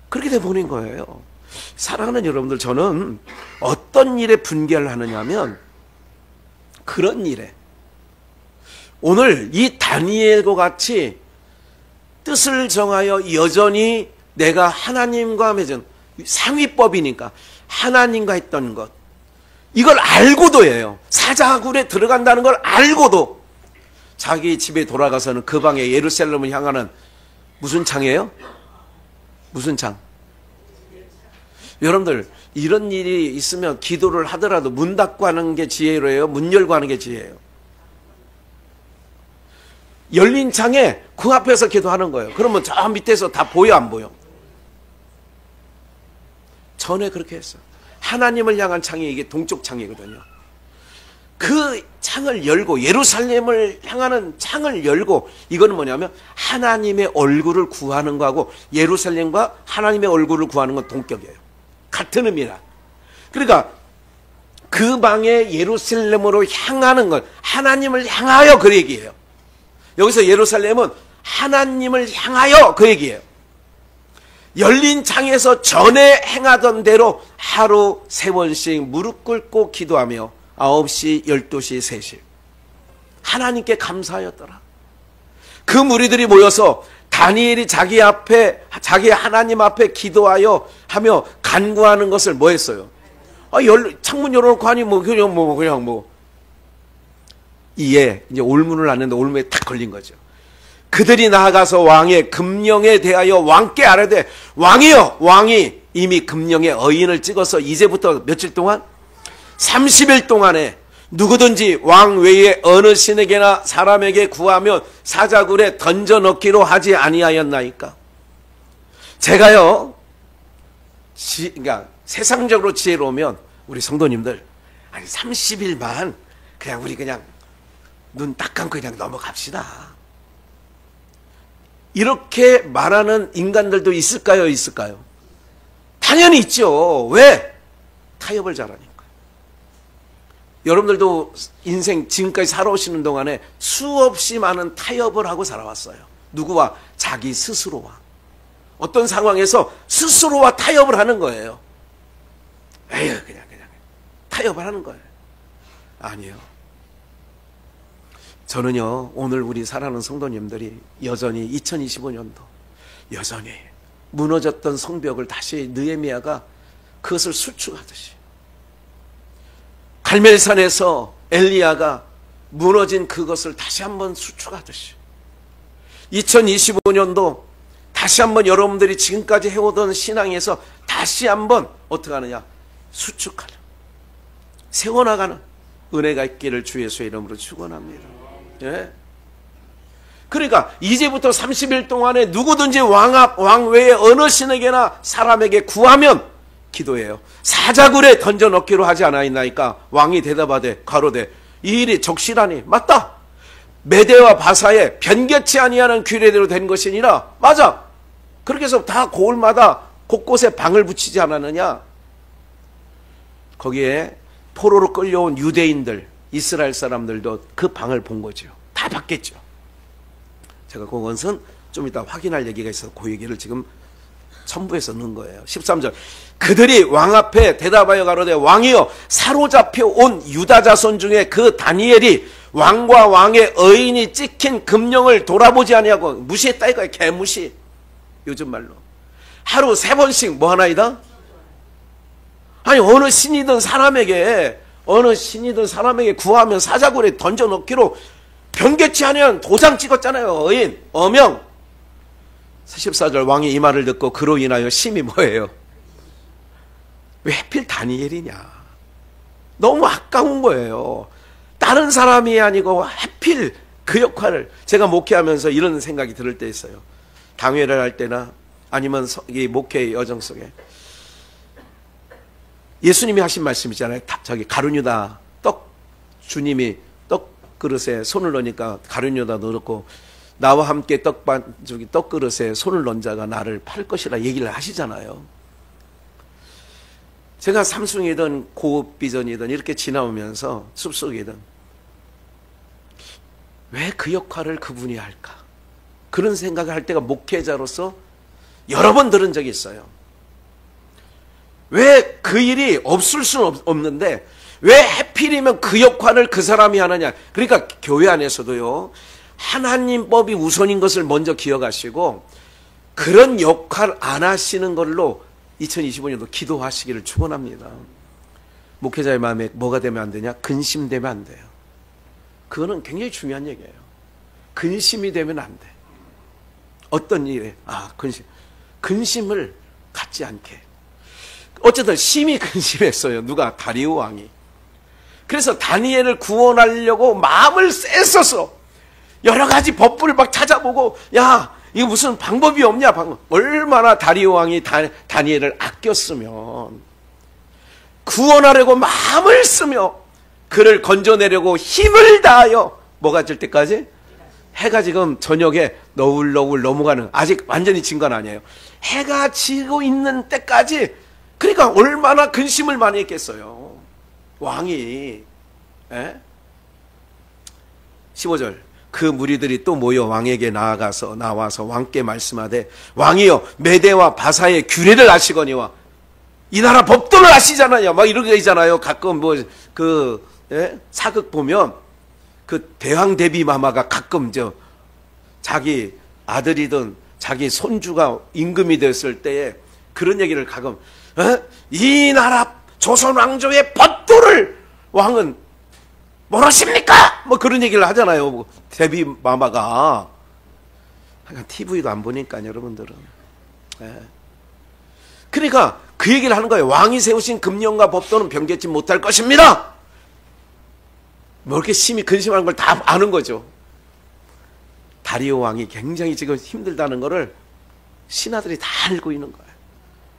그렇게 돼버린 거예요. 사랑하는 여러분들, 저는 어떤 일에 분개를 하느냐 하면 그런 일에, 오늘 이 다니엘과 같이 뜻을 정하여 여전히 내가 하나님과 맺은 상위법이니까 하나님과 했던 것, 이걸 알고도 해요. 사자굴에 들어간다는 걸 알고도 자기 집에 돌아가서는 그 방에 예루살렘을 향하는 무슨 창이에요? 무슨 창? 여러분들, 이런 일이 있으면 기도를 하더라도 문 닫고 하는 게 지혜로예요? 문 열고 하는 게 지혜예요? 열린 창에 그 앞에서 기도하는 거예요. 그러면 저 밑에서 다 보여, 안 보여? 전에 그렇게 했어요. 하나님을 향한 창이 이게 동쪽 창이거든요. 그 창을 열고, 예루살렘을 향하는 창을 열고, 이거는 뭐냐면 하나님의 얼굴을 구하는 거하고 예루살렘과 하나님의 얼굴을 구하는 건 동격이에요. 같은 의미라. 그러니까 그 방에 예루살렘으로 향하는 건 하나님을 향하여 그 얘기예요. 여기서 예루살렘은 하나님을 향하여 그 얘기예요. 열린 창에서 전에 행하던 대로 하루 3번씩 무릎 꿇고 기도하며 9시, 12시, 3시 하나님께 감사하였더라. 그 무리들이 모여서 다니엘이 자기 하나님 앞에 기도하여 하며 간구하는 것을 뭐 했어요? 창문 열어놓고 하니 그냥 이에 이제 올문을 놨는데 올문에 탁 걸린 거죠. 그들이 나아가서 왕의 금령에 대하여 왕께 아뢰되, 왕이여, 왕이 이미 금령의 어인을 찍어서 이제부터 며칠 동안 30일 동안에 누구든지 왕 외에 어느 신에게나 사람에게 구하면 사자굴에 던져 넣기로 하지 아니하였나이까. 제가요, 그러니까 세상적으로 지혜로우면 우리 성도님들, 아니 30일만 그냥 우리 그냥 눈 딱 감고 그냥 넘어갑시다. 이렇게 말하는 인간들도 있을까요? 있을까요? 당연히 있죠. 왜? 타협을 잘하니까. 여러분들도 인생 지금까지 살아오시는 동안에 수없이 많은 타협을 하고 살아왔어요. 누구와? 자기 스스로와. 어떤 상황에서 스스로와 타협을 하는 거예요. 에휴, 그냥 타협을 하는 거예요. 아니에요. 저는요, 오늘 우리 사랑하는 성도님들이 여전히 2025년도 여전히 무너졌던 성벽을 다시 느헤미야가 그것을 수축하듯이, 갈멜산에서 엘리야가 무너진 그것을 다시 한번 수축하듯이, 2025년도 다시 한번 여러분들이 지금까지 해오던 신앙에서 다시 한번 어떻게 하느냐? 수축하는, 세워나가는 은혜가 있기를 주 예수의 이름으로 축원합니다. 예? 그러니까 이제부터 30일 동안에 누구든지 왕 외에 어느 신에게나 사람에게 구하면 기도해요. 사자굴에 던져 넣기로 하지 않았나이까. 왕이 대답하되 가로되 이 일이 적시라니. 맞다. 메대와 바사에 변개치 아니하는 규례대로 된 것이니라. 맞아. 그렇게 해서 다 고을마다 곳곳에 방을 붙이지 않았느냐. 거기에 포로로 끌려온 유대인들, 이스라엘 사람들도 그 방을 본 거죠. 다 봤겠죠. 제가 그것은 좀 이따 확인할 얘기가 있어서 그 얘기를 지금 첨부해서 넣은 거예요. 13절. 그들이 왕 앞에 대답하여 가로되 왕이여, 사로잡혀 온 유다 자손 중에 그 다니엘이 왕과 왕의 어인이 찍힌 금령을 돌아보지 아니하고, 무시했다 이거야. 개무시. 요즘 말로 하루 3번씩 뭐 하나이다? 아니 어느 신이든 사람에게 구하면 사자굴에 던져 넣기로 변개치 아니한 도장 찍었잖아요. 어인, 어명. 14절. 왕이 이 말을 듣고 그로 인하여 심히 뭐예요? 왜 하필 다니엘이냐? 너무 아까운 거예요. 다른 사람이 아니고 하필 그 역할을. 제가 목회하면서 이런 생각이 들을 때 있어요. 당회를 할 때나 아니면 이 목회의 여정 속에 예수님이 하신 말씀 있잖아요. 저기 가룟유다 주님이 떡 그릇에 손을 넣으니까 가룟유다 넣었고, 나와 함께 떡 그릇에 손을 넣은 자가 나를 팔 것이라 얘기를 하시잖아요. 제가 삼숭이든 고비전이든 이렇게 지나오면서 숲속이든 왜 그 역할을 그분이 할까? 그런 생각을 할 때가 목회자로서 여러 번 들은 적이 있어요. 왜 그 일이 없을 수는 없는데 왜 하필이면 그 역할을 그 사람이 하느냐. 그러니까 교회 안에서도요, 하나님 법이 우선인 것을 먼저 기억하시고 그런 역할 안 하시는 걸로 2025년도 기도하시기를 축원합니다. 목회자의 마음에 뭐가 되면 안 되냐? 근심되면 안 돼요. 그거는 굉장히 중요한 얘기예요. 근심이 되면 안 돼. 어떤 일에 근심을 갖지 않게. 어쨌든 심히 근심했어요. 누가? 다리오 왕이. 그래서 다니엘을 구원하려고 마음을 쎄써서 여러 가지 법부를 막 찾아보고, 야, 이거 무슨 방법이 없냐? 얼마나 다리오 왕이 다니엘을 아꼈으면 구원하려고 마음을 쓰며 그를 건져내려고 힘을 다하여 뭐가 질 때까지? 해가 지금 저녁에 너울너울 넘어가는, 아직 완전히 진 건 아니에요. 해가 지고 있는 때까지. 그러니까 얼마나 근심을 많이 했겠어요, 왕이. 15절. 그 무리들이 또 모여 왕에게 나와서 왕께 말씀하되, 왕이여 메대와 바사의 규례를 아시거니와 이 나라 법도를 아시잖아요. 막 이렇게 되잖아요. 가끔 사극 보면 그 대왕 대비 마마가 가끔 자기 아들이든 자기 손주가 임금이 됐을 때에 그런 얘기를 가끔, 이 나라 조선 왕조의 법도를 왕은 모르십니까? 뭐 그런 얘기를 하잖아요. 대비 마마가. TV도 안 보니까 여러분들은. 그러니까 그 얘기를 하는 거예요. 왕이 세우신 금령과 법도는 변개치 못할 것입니다. 뭐 이렇게 심히 근심하는 걸 다 아는 거죠. 다리오 왕이 굉장히 지금 힘들다는 거를 신하들이 다 알고 있는 거예요.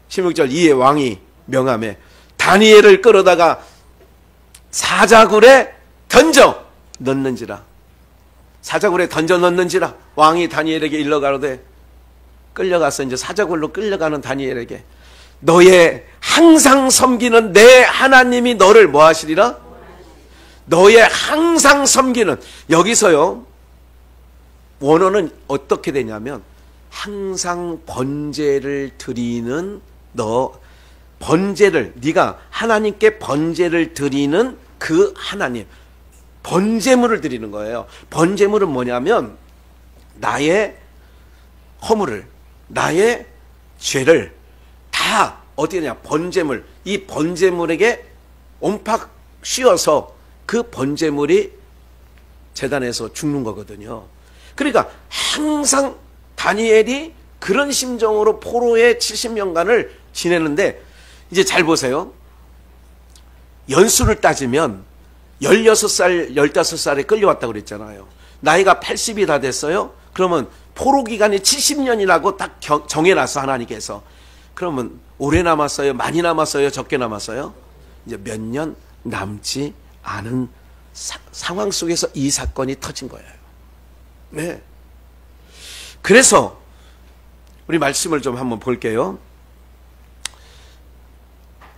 16절. 이에 왕이 명함에 다니엘을 끌어다가 사자굴에 던져 넣는지라. 사자굴에 던져 넣는지라. 왕이 다니엘에게 일러 가로되, 끌려가서 이제 사자굴로 끌려가는 다니엘에게, 너의 항상 섬기는 내 하나님이 너를 뭐 하시리라? 너의 항상 섬기는. 여기서요, 원어는 어떻게 되냐면 항상 번제를 드리는 네가 하나님께 번제를 드리는 그 하나님, 번제물을 드리는 거예요. 번제물은 뭐냐면 나의 허물을, 나의 죄를 다 어떻게 되냐, 번제물, 이 번제물에게 옴팍 씌워서 그 번제물이 제단에서 죽는 거거든요. 그러니까 항상 다니엘이 그런 심정으로 포로의 70년간을 지내는데, 이제 잘 보세요. 연수를 따지면 16살, 15살에 끌려왔다고 그랬잖아요. 나이가 80이 다 됐어요. 그러면 포로 기간이 70년이라고 딱 정해놨어, 하나님께서. 그러면 오래 남았어요? 많이 남았어요? 적게 남았어요? 이제 몇 년 남지 않은 상황 속에서 이 사건이 터진 거예요. 네. 그래서 우리 말씀을 좀 한번 볼게요.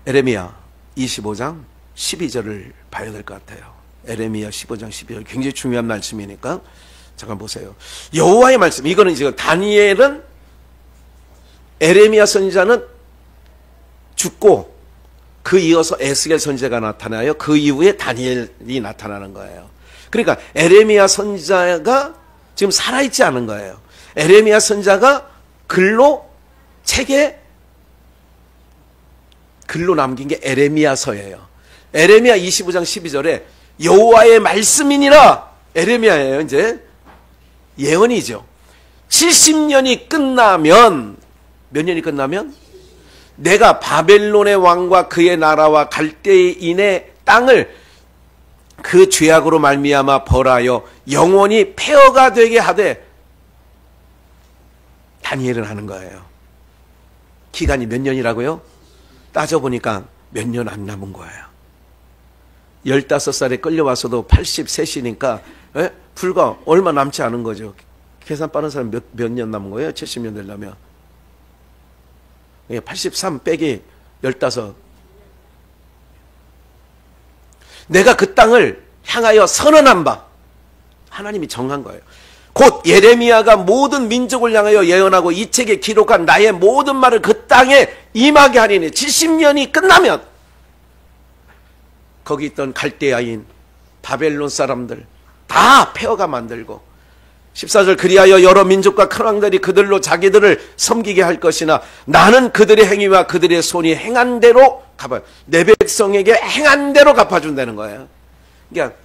에레미야 25장 12절을 봐야 될 것 같아요. 에레미야 15장 12절 굉장히 중요한 말씀이니까 잠깐 보세요. 여호와의 말씀, 이거는 지금 다니엘은, 에레미야 선지자는 죽고 그 이어서 에스겔 선지자가 나타나요. 그 이후에 다니엘이 나타나는 거예요. 그러니까 에레미야 선지자가 지금 살아있지 않은 거예요. 에레미야 선지자가 책에 글로 남긴 게 에레미야서예요. 에레미야 25장 12절에 여호와의 말씀이니라, 에레미야예요. 이제 예언이죠. 70년이 끝나면, 몇 년이 끝나면? 내가 바벨론의 왕과 그의 나라와 갈대인의 땅을 그 죄악으로 말미암아 벌하여 영원히 폐허가 되게 하되, 다니엘은 하는 거예요. 기간이 몇 년이라고요? 따져보니까 몇 년 안 남은 거예요. 15살에 끌려와서도 83이니까 불과 얼마 남지 않은 거죠. 계산 빠른 사람 몇 년 남은 거예요? 70년 되려면 83 빼기 15. 내가 그 땅을 향하여 선언한 바, 하나님이 정한 거예요. 곧 예레미야가 모든 민족을 향하여 예언하고 이 책에 기록한 나의 모든 말을 그 땅에 임하게 하리니 70년이 끝나면 거기 있던 갈대아인 바벨론 사람들 다 폐허가 만들고 14절 그리하여 여러 민족과 큰 왕들이 그들로 자기들을 섬기게 할 것이나 나는 그들의 행위와 그들의 손이 행한 대로 갚아요. 내 백성에게 행한 대로 갚아준다는 거예요. 그러니까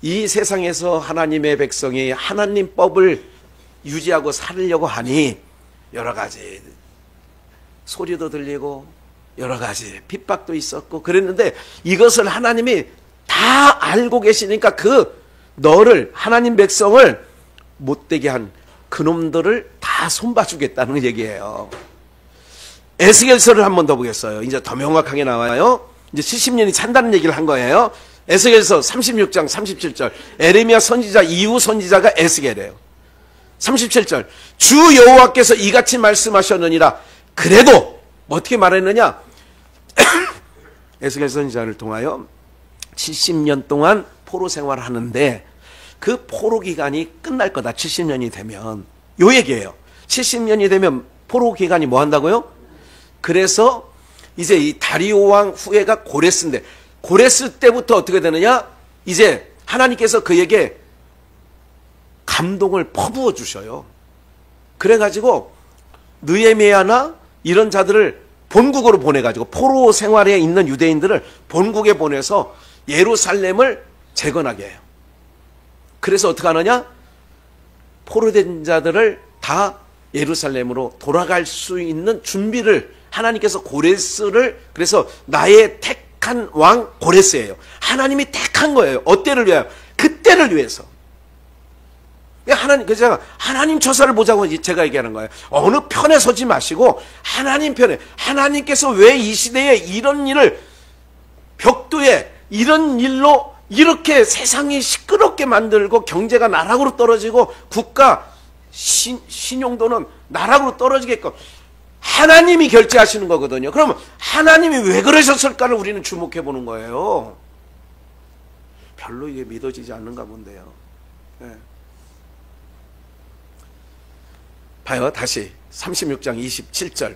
이 세상에서 하나님의 백성이 하나님 법을 유지하고 살려고 하니 여러 가지 소리도 들리고 여러 가지 핍박도 있었고 그랬는데 이것을 하나님이 다 알고 계시니까 그 너를 하나님 백성을 못되게 한 그놈들을 다 손봐주겠다는 얘기예요. 에스겔서를 한 번 더 보겠어요. 이제 더 명확하게 나와요. 이제 70년이 찬다는 얘기를 한 거예요. 에스겔서 36장 37절 에레미야 선지자 이후 선지자가 에스겔이에요. 37절 주 여호와께서 이같이 말씀하셨느니라. 그래도 어떻게 말했느냐. 에스겔 선지자를 통하여 70년 동안 포로 생활을 하는데 그 포로 기간이 끝날 거다. 70년이 되면. 요 얘기예요. 70년이 되면 포로 기간이 뭐 한다고요? 그래서 이제 이 다리오 왕 후예가 고레스인데 고레스 때부터 어떻게 되느냐? 이제 하나님께서 그에게 감동을 퍼부어 주셔요. 그래가지고 느헤미야나 이런 자들을 본국으로 보내가지고 포로 생활에 있는 유대인들을 본국에 보내서 예루살렘을 재건하게 해요. 그래서 어떻게 하느냐? 포로된 자들을 다 예루살렘으로 돌아갈 수 있는 준비를 하나님께서 고레스를 그래서 나의 택한 왕 고레스예요. 하나님이 택한 거예요. 어때를 위하여? 그때를 위해서. 하나님, 그래서 하나님 처사를 보자고 제가 얘기하는 거예요. 어느 편에 서지 마시고 하나님 편에. 하나님께서 왜 이 시대에 이런 일을 벽두에 이런 일로 이렇게 세상이 시끄럽게 만들고 경제가 나락으로 떨어지고 국가 신용도는 나락으로 떨어지게끔 하나님이 결제하시는 거거든요. 그러면 하나님이 왜 그러셨을까를 우리는 주목해 보는 거예요. 별로 이게 믿어지지 않는가 본데요. 네. 봐요. 다시 36장 27절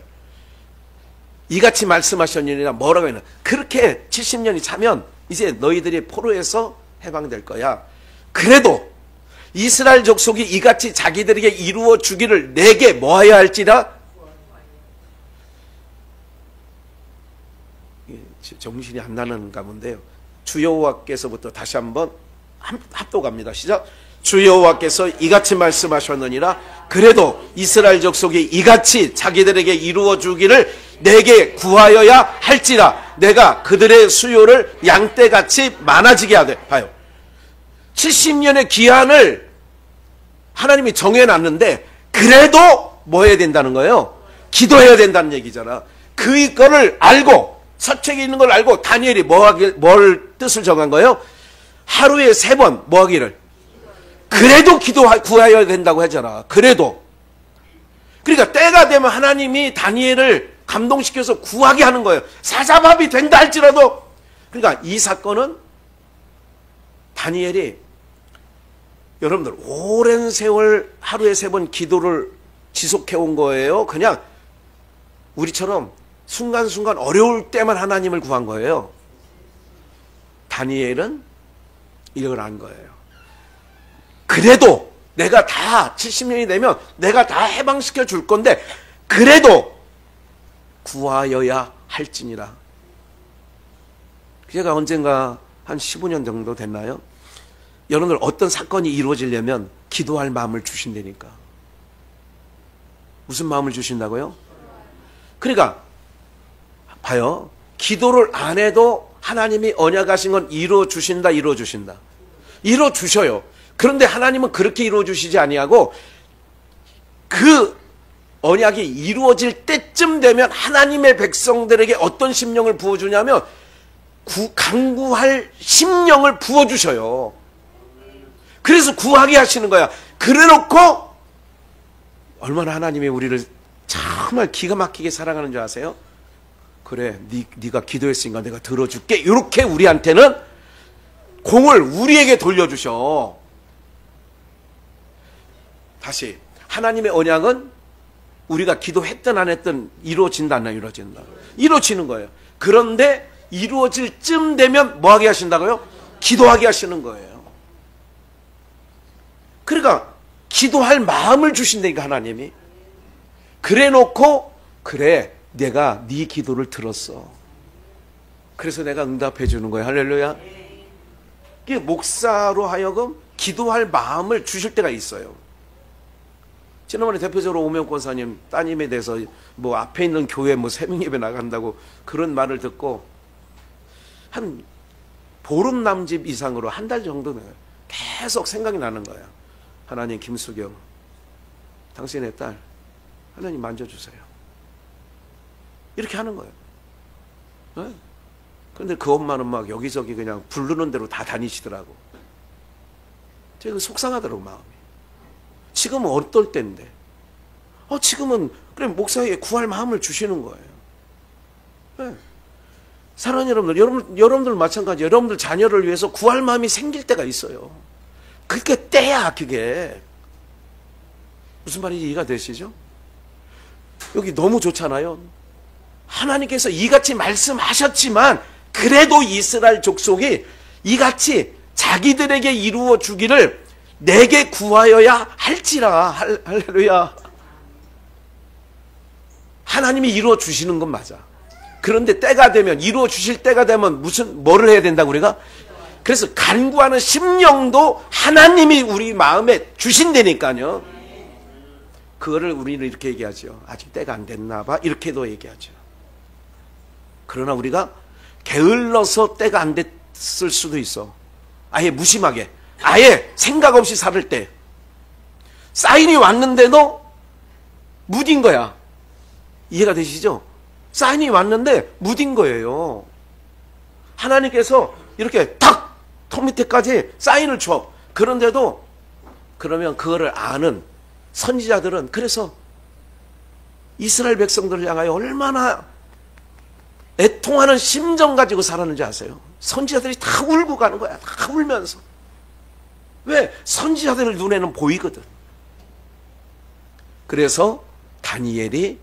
이같이 말씀하셨느니라. 뭐라고 했나? 그렇게 70년이 차면 이제 너희들이 포로에서 해방될 거야. 그래도 이스라엘 족속이 이같이 자기들에게 이루어 주기를 내게 뭐하여 할지라. 정신이 안 나는가 본데요. 주 여호와께서부터 다시 한번 합독합니다. 시작. 주 여호와께서 이같이 말씀하셨느니라. 그래도 이스라엘 족속이 이같이 자기들에게 이루어 주기를 내게 구하여야 할지라. 내가 그들의 수요를 양떼같이 많아지게 하되. 봐요. 70년의 기한을 하나님이 정해놨는데 그래도 뭐 해야 된다는 거예요? 기도해야 된다는 얘기잖아. 그거를 알고 서책에 있는 걸 알고 다니엘이 뭘 뜻을 정한 거예요? 하루에 3번 뭐 하기를? 그래도 구하여야 된다고 하잖아. 그래도. 그러니까 때가 되면 하나님이 다니엘을 감동시켜서 구하게 하는 거예요. 사자밥이 된다 할지라도. 그러니까 이 사건은 다니엘이 여러분들 오랜 세월 하루에 3번 기도를 지속해온 거예요. 그냥 우리처럼 순간순간 어려울 때만 하나님을 구한 거예요. 다니엘은 이걸 안 거예요. 그래도 내가 다 70년이 되면 내가 다 해방시켜 줄 건데 그래도 구하여야 할지니라. 제가 언젠가 한 15년 정도 됐나요? 여러분들 어떤 사건이 이루어지려면 기도할 마음을 주신다니까. 무슨 마음을 주신다고요? 그러니까 봐요. 기도를 안 해도 하나님이 언약하신 건 이루어 주신다. 이루어 주셔요. 그런데 하나님은 그렇게 이루어 주시지 아니하고 그 언약이 이루어질 때쯤 되면 하나님의 백성들에게 어떤 심령을 부어주냐면 간구할 심령을 부어주셔요. 그래서 구하게 하시는 거야. 그래놓고 얼마나 하나님이 우리를 정말 기가 막히게 사랑하는 줄 아세요? 그래, 네가 기도했으니까 내가 들어줄게. 이렇게 우리한테는 공을 우리에게 돌려주셔. 다시 하나님의 언약은 우리가 기도했든 안 했든 이루어진다 안 이루어진다? 이루어지는 거예요. 그런데 이루어질 쯤 되면 뭐 하게 하신다고요? 기도하게 하시는 거예요. 그러니까 기도할 마음을 주신다니까 하나님이. 그래 놓고 그래 내가 네 기도를 들었어. 그래서 내가 응답해 주는 거예요. 할렐루야. 이게 목사로 하여금 기도할 마음을 주실 때가 있어요. 지난번에 대표적으로 오명 권사님 따님에 대해서 뭐 앞에 있는 교회 뭐 새벽 예배 나간다고 그런 말을 듣고 한 보름 남짓 이상으로 한 달 정도는 계속 생각이 나는 거예요. 하나님, 김수경 당신의 딸 하나님 만져주세요. 이렇게 하는 거예요. 네? 근데 그 엄마는 막 여기저기 그냥 부르는 대로 다 다니시더라고. 제가 속상하더라고 마음이. 지금은 어떨 때인데 지금은 그래 목사에게 구할 마음을 주시는 거예요. 네. 사랑하는 여러분들 마찬가지. 여러분들 자녀를 위해서 구할 마음이 생길 때가 있어요. 그게 때야. 그게 무슨 말인지 이해가 되시죠? 여기 너무 좋잖아요. 하나님께서 이같이 말씀하셨지만 그래도 이스라엘 족속이 이같이 자기들에게 이루어 주기를 내게 구하여야 할지라. 할렐루야. 하나님이 이루어 주시는 건 맞아. 그런데 때가 되면, 이루어 주실 때가 되면 뭐를 해야 된다고 우리가? 그래서 간구하는 심령도 하나님이 우리 마음에 주신다니까요. 그거를 우리는 이렇게 얘기하죠. 아직 때가 안 됐나 봐. 이렇게도 얘기하죠. 그러나 우리가 게을러서 때가 안 됐을 수도 있어. 아예 무심하게, 아예 생각 없이 살을 때 사인이 왔는데도 무딘 거야. 이해가 되시죠? 사인이 왔는데 무딘 거예요. 하나님께서 이렇게 탁 턱 밑에까지 사인을 줘. 그런데도 그러면 그거를 아는 선지자들은 그래서 이스라엘 백성들을 향하여 얼마나 애통하는 심정 가지고 살았는지 아세요? 선지자들이 다 울고 가는 거야. 다 울면서. 왜? 선지자들 눈에는 보이거든. 그래서 다니엘이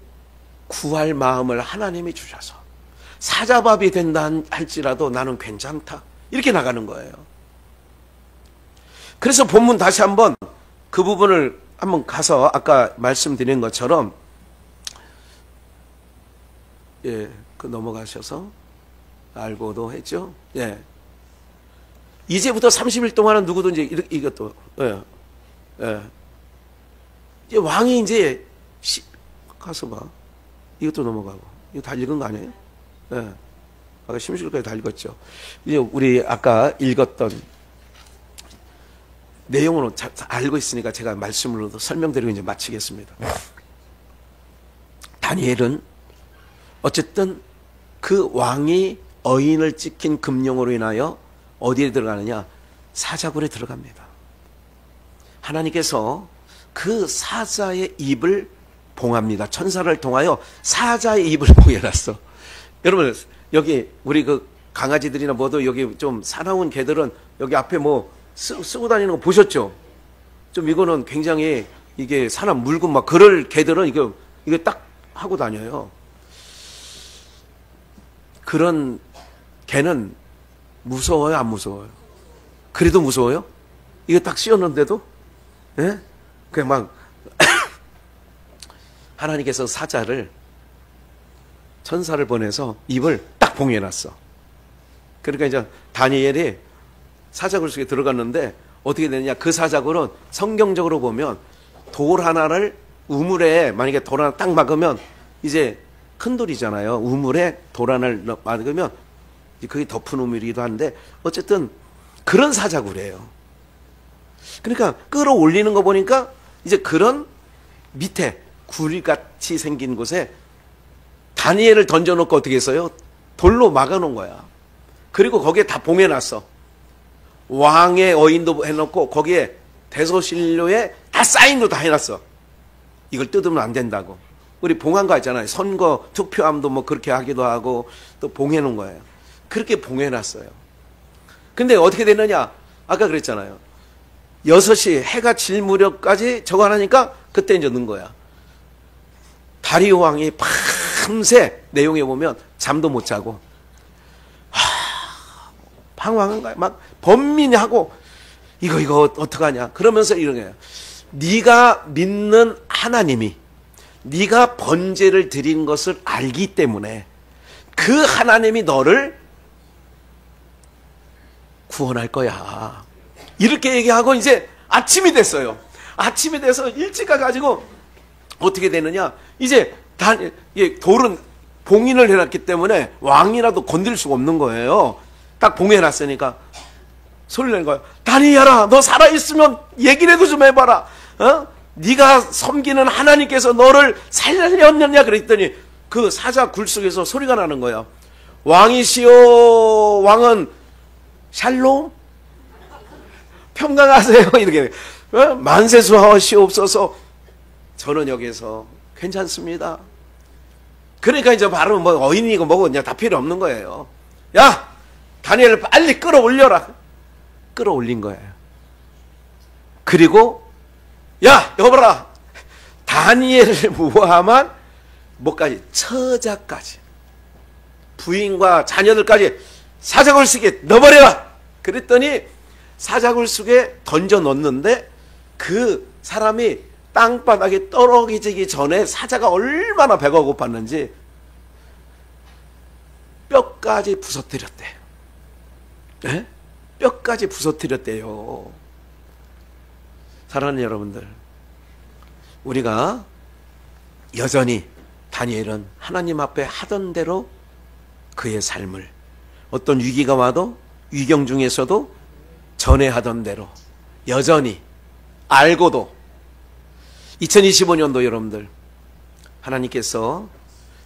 구할 마음을 하나님이 주셔서 사자밥이 된다 할지라도 나는 괜찮다. 이렇게 나가는 거예요. 그래서 본문 다시 한번 그 부분을 한번 가서 아까 말씀드린 것처럼 그 넘어가셔서 알고도 했죠. 이제부터 30일 동안은 누구든지 이것도 이제 왕이 이제 가서 봐. 이것도 넘어가고 이거 다 읽은 거 아니에요? 아까 심실까지 다 읽었죠. 이제 우리 아까 읽었던 내용으로 알고 있으니까 제가 말씀으로도 설명드리고 이제 마치겠습니다. 다니엘은 어쨌든 그 왕이 어인을 찍힌 금령으로 인하여 어디에 들어가느냐? 사자굴에 들어갑니다. 하나님께서 그 사자의 입을 봉합니다. 천사를 통하여 사자의 입을 봉해놨어. 여러분 여기 우리 그 강아지들이나 뭐도 여기 좀 사나운 개들은 여기 앞에 뭐 쓰고 다니는 거 보셨죠? 좀 이거는 굉장히 이게 사람 물고 막 그럴 개들은 이게 딱 하고 다녀요. 그런 개는 무서워요, 안 무서워요? 그래도 무서워요? 이거 딱 씌웠는데도? 예? 그냥 막 하나님께서 사자를 천사를 보내서 입을 딱 봉해놨어. 그러니까 이제 다니엘이 사자굴 속에 들어갔는데 어떻게 되느냐? 그 사자굴은 성경적으로 보면 돌 하나를 우물에 만약에 돌 하나 딱 막으면 이제 큰 돌이잖아요. 우물에 돌 하나를 막으면 그게 덮은 우물이기도 한데 어쨌든 그런 사자굴이에요. 그러니까 끌어올리는 거 보니까 이제 그런 밑에 굴같이 생긴 곳에 다니엘을 던져놓고 어떻게 했어요? 돌로 막아놓은 거야. 그리고 거기에 다 봉해놨어. 왕의 어인도 해놓고 거기에 대소신료에 다 사인도 다 해놨어. 이걸 뜯으면 안 된다고. 우리 봉한 거 있잖아요. 선거 투표함도 뭐 그렇게 하기도 하고 또 봉해놓은 거예요. 그렇게 봉해놨어요. 근데 어떻게 되느냐? 아까 그랬잖아요. 6시 해가 질 무렵까지 저거 하니까 그때 이제 넣은 거야. 다리오 왕이 밤새 내용에 보면 잠도 못 자고 방황한 거야. 막 번민하고 이거 어떡하냐. 그러면서 이런 거예요. 네가 믿는 하나님이 네가 번제를 드린 것을 알기 때문에 그 하나님이 너를 구원할 거야. 이렇게 얘기하고 이제 아침이 됐어요. 아침이 돼서 일찍 가가지고 어떻게 되느냐. 이제 돌은 봉인을 해놨기 때문에 왕이라도 건들 수가 없는 거예요. 딱 봉해놨으니까 소리를 내는 거예요. 다니엘아, 너 살아있으면 얘기라도 좀 해봐라. 네가 섬기는 하나님께서 너를 살렸느냐 그랬더니 그 사자 굴 속에서 소리가 나는 거예요. 왕이시여, 왕은 샬롬 평강하세요. 이렇게 만세수하시옵소서. 저는 여기서 괜찮습니다. 그러니까 이제 바로 뭐 어인이고 뭐고 그냥 다 필요 없는 거예요. 야, 다니엘을 빨리 끌어올려라. 끌어올린 거예요. 그리고 야, 여봐라. 다니엘을 모함한 뭐까지? 처자까지, 부인과 자녀들까지 사자굴 속에 넣어버려라. 그랬더니 사자굴 속에 던져 넣었는데 그 사람이 땅바닥에 떨어지기 전에 사자가 얼마나 배가 고팠는지 뼈까지 부서뜨렸대. 네? 뼈까지 부서뜨렸대요. 사랑하는 여러분들, 우리가 여전히 다니엘은 하나님 앞에 하던 대로 그의 삶을 어떤 위기가 와도 위경 중에서도 전해하던 대로 여전히 알고도 2025년도 여러분들, 하나님께서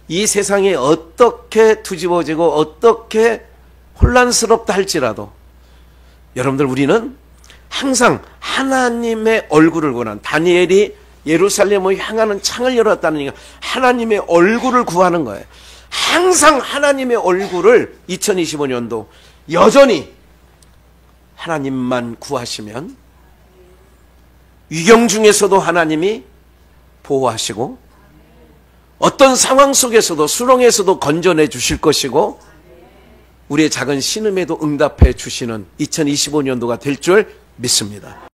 이 세상이 어떻게 뒤집어지고 어떻게 혼란스럽다 할지라도 여러분들, 우리는 항상 하나님의 얼굴을 구하는, 다니엘이 예루살렘을 향하는 창을 열었다는 얘기가 하나님의 얼굴을 구하는 거예요. 항상 하나님의 얼굴을 2025년도 여전히 하나님만 구하시면 위경 중에서도 하나님이 보호하시고 어떤 상황 속에서도 수렁에서도 건져내 주실 것이고 우리의 작은 신음에도 응답해 주시는 2025년도가 될 줄 믿습니다.